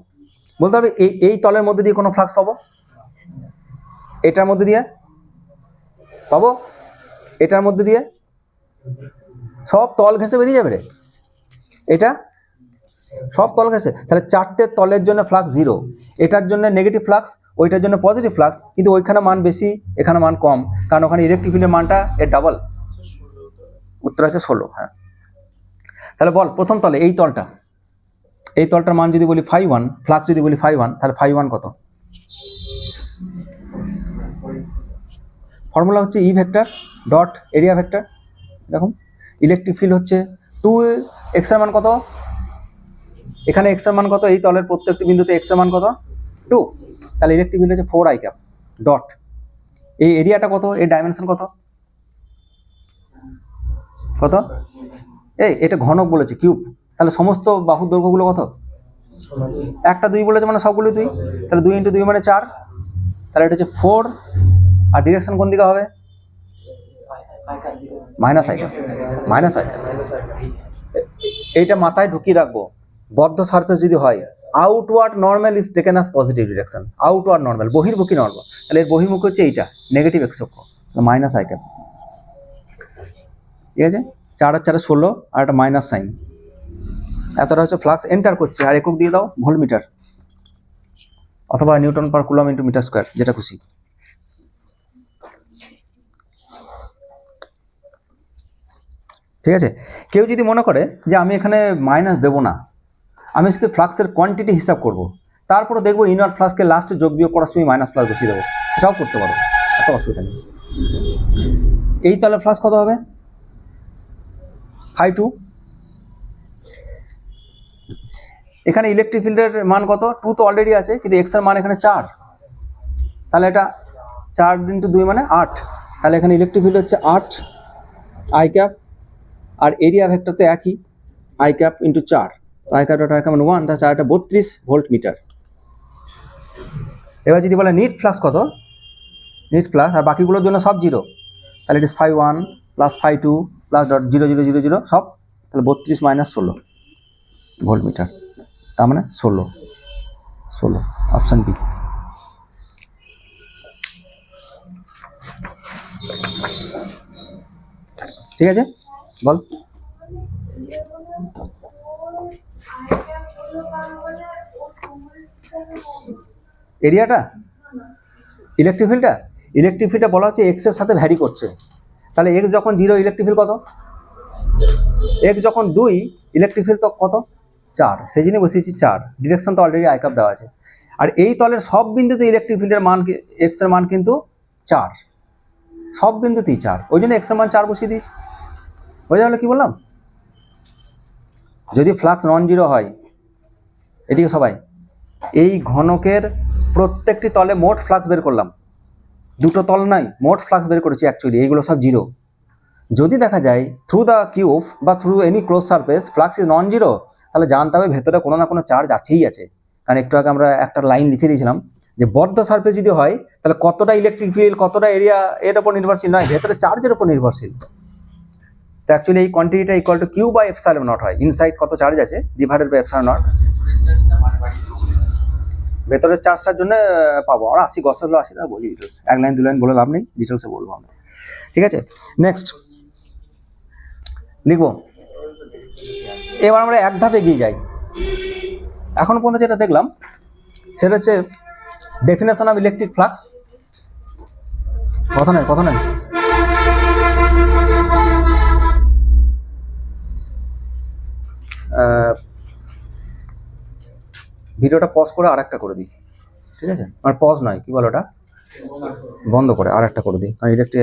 বলতে হবে এই তলের মধ্যে দিয়ে কোনো ফ্লাক্স পাবো, এটার মধ্যে দিয়ে পাবো, এটার মধ্যে দিয়ে, সব তল ঘেঁষে বেরিয়ে যাবে রে, এটা সব তল ঘেঁষে। তাহলে 4টে তলের জন্য ফ্লাক্স 0, এটার জন্য নেগেটিভ ফ্লাক্স, ওইটার জন্য পজিটিভ ফ্লাক্স, কিন্তু ওইখানে মান বেশি, এখানে মান কম, কারণ ওখানে ইলেকট্রিক ফিল্ডের মানটা এর ডাবল। উত্তর আছে 16। হ্যাঁ, তাহলে বল প্রথম তলে এই তলটার মান যদি বলি φ1, ফ্লাক্স যদি বলি φ1, তাহলে φ1 কত? ফর্মুলা হচ্ছে ই ভেক্টর ডট এরিয়া ভেক্টর। এরকম ইলেকট্রিক ফিল্ড হচ্ছে 2, এক্স এর মান কত, এখানে এক্স এর মান কত, এই তলের প্রত্যেকটি বিন্দুতে এক্স এর মান কত 2, তাহলে ইলেকট্রিক ফিল্ড হচ্ছে 4 আই ক্যাপ ডট, এই এরিয়াটা কত, এই ডাইমেনশন কত, এটা ঘনক বলেছে কিউব, তাহলে সমস্ত বাহুর দৈর্ঘ্যগুলো কত? একটা 2 বলেছে মানে সবগুলো 2, তাহলে 2 × 2 মানে 4, তাহলে এটা হচ্ছে 4, আর ডিরেকশন কোন দিকে হবে? Minus I cap, minus I cap. এইটা মাথায় ঢুকিয়ে রাখবো, বদ্ধ সারফেস যদি হয় outward normal is taken as positive direction, outward normal, বহির্মুখী নর্মাল, তাহলে এর বহির্মুখী হচ্ছে এইটা নেগেটিভ এক্স অক্ষ, মাইনাস আই ক্যাপ, ঠিক আছে। 4 আর 4 16, আর একটা মাইনাস সাইন, এতটা হচ্ছে ফ্লাক্স এন্টার করছে, আর একক দিয়ে দাও ভোল্টমিটার অথবা newton per coulomb into metre square, যেটা খুশি। ঠিক আছে। কেউ যদি মনে করে যে আমি এখানে মাইনাস দেবো না, আমি শুধু ফ্লাক্সের কোয়ান্টিটি হিসাব করব, তারপরে দেখবো ইনওয়ার্ড ফ্লাক্সকে লাস্টে যোগ বিয়োগ করার সময় মাইনাস ফ্লাক্স বসিয়ে দেবো, সেটাও করতে পারো, এত অসুবিধা নেই। এই তাহলে ফ্লাক্স কত হবে? φ2। এখানে ইলেকট্রিক ফিল্ডের মান কত? 2 তো অলরেডি আছে, কিন্তু এক্স এর মান এখানে 4, তাহলে এটা 4 × 2 মানে 8, তাহলে এখানে ইলেকট্রিক ফিল্ড হচ্ছে 8 আই ক্যাপ, আর এরিয়া ভেক্টর তো একই, I cap into 4, I cap dot I cap 1, তাহলে 4টা 32 ভোল্ট মিটার। এবার যদি বলে নিট ফ্লাক্স কত, নিট ফ্লাক্স, আর বাকিগুলোর জন্য সব 0, তাহলে it is φ1 plus φ2 plus dot 0 0 0 0 সব, তাহলে 32 - 16 ভোল্ট মিটার, তার মানে 16 অপশন বি। ঠিক আছে, বল। এরিয়াটা ইলেকট্রিক ফিল্ডটা বলা হচ্ছে এক্স এর সাথে ভ্যারি করছে, তাহলে এক্স যখন 0 ইলেকট্রিক ফিল্ড কত, এক্স যখন 2 ইলেকট্রিক ফিল্ড তো কত 4, সেই জন্য বসিয়েছি 4, ডিরেকশন তো অলরেডি আই কাপ দেওয়া আছে, আর এই তলের সব বিন্দুতে ইলেকট্রিক ফিল্ডের মান এক্স এর মান কিন্তু 4, সব বিন্দুতেই 4, ওই জন্য এক্স এর মান 4 বসিয়ে দিয়েছি। বোঝা গেল কি বললাম? যদি ফ্লাক্স নন জিরো হয় এদিকে সবাই, এই ঘনকের প্রত্যেকটি তলে মোট ফ্লাক্স বের করলাম, দুটো তল নাই, মোট ফ্লাক্স বের করেছি অ্যাকচুয়ালি, এইগুলো সব জিরো। যদি দেখা যায় থ্রু দ্য কিউব বা through any close surface flux is non zero, তাহলে জানতে হবে ভেতরে কোনো না কোনো চার্জ আছেই আছে। কারণ একটু আগে আমরা একটা লাইন লিখে দিয়েছিলাম যে বদ্ধ সারফেস যদি হয় তাহলে কতটা ইলেকট্রিক ফিল্ড, কতটা এরিয়া এর উপর নির্ভরশীল নয়, ভেতরে চার্জের উপর নির্ভরশীল। তো অ্যাকচুয়ালি এই কোয়ান্টিটিটা equal to q by epsilon naught হয়, ইনসাইড কত চার্জ আছে ডিভাইডেড বাই এপসাইলন নট। ভেতরের চার্জটার জন্য পাবো আমরা 80 গসের ল 80, তা বলি ডিটেলস, এক লাইন দু লাইন বলে লাভ নেই, ডিটেলসে বলবো আমরা। ঠিক আছে, নেক্সট লিখবো। এবার আমরা এক ধাপ এগিয়ে যাই। এখন পর্যন্ত যেটা দেখলাম সেটা হচ্ছে ডেফিনেশন অফ ইলেকট্রিক ফ্লাক্স। কথা নেই, কথা নেই। ভিডিওটা পজ করে আরেকটা করে দিই, ঠিক আছে? আর পজ নয়, কি বলো ওটা, বন্ধ করে আরেকটা করে দিই, কারণ ইলেকট্রিক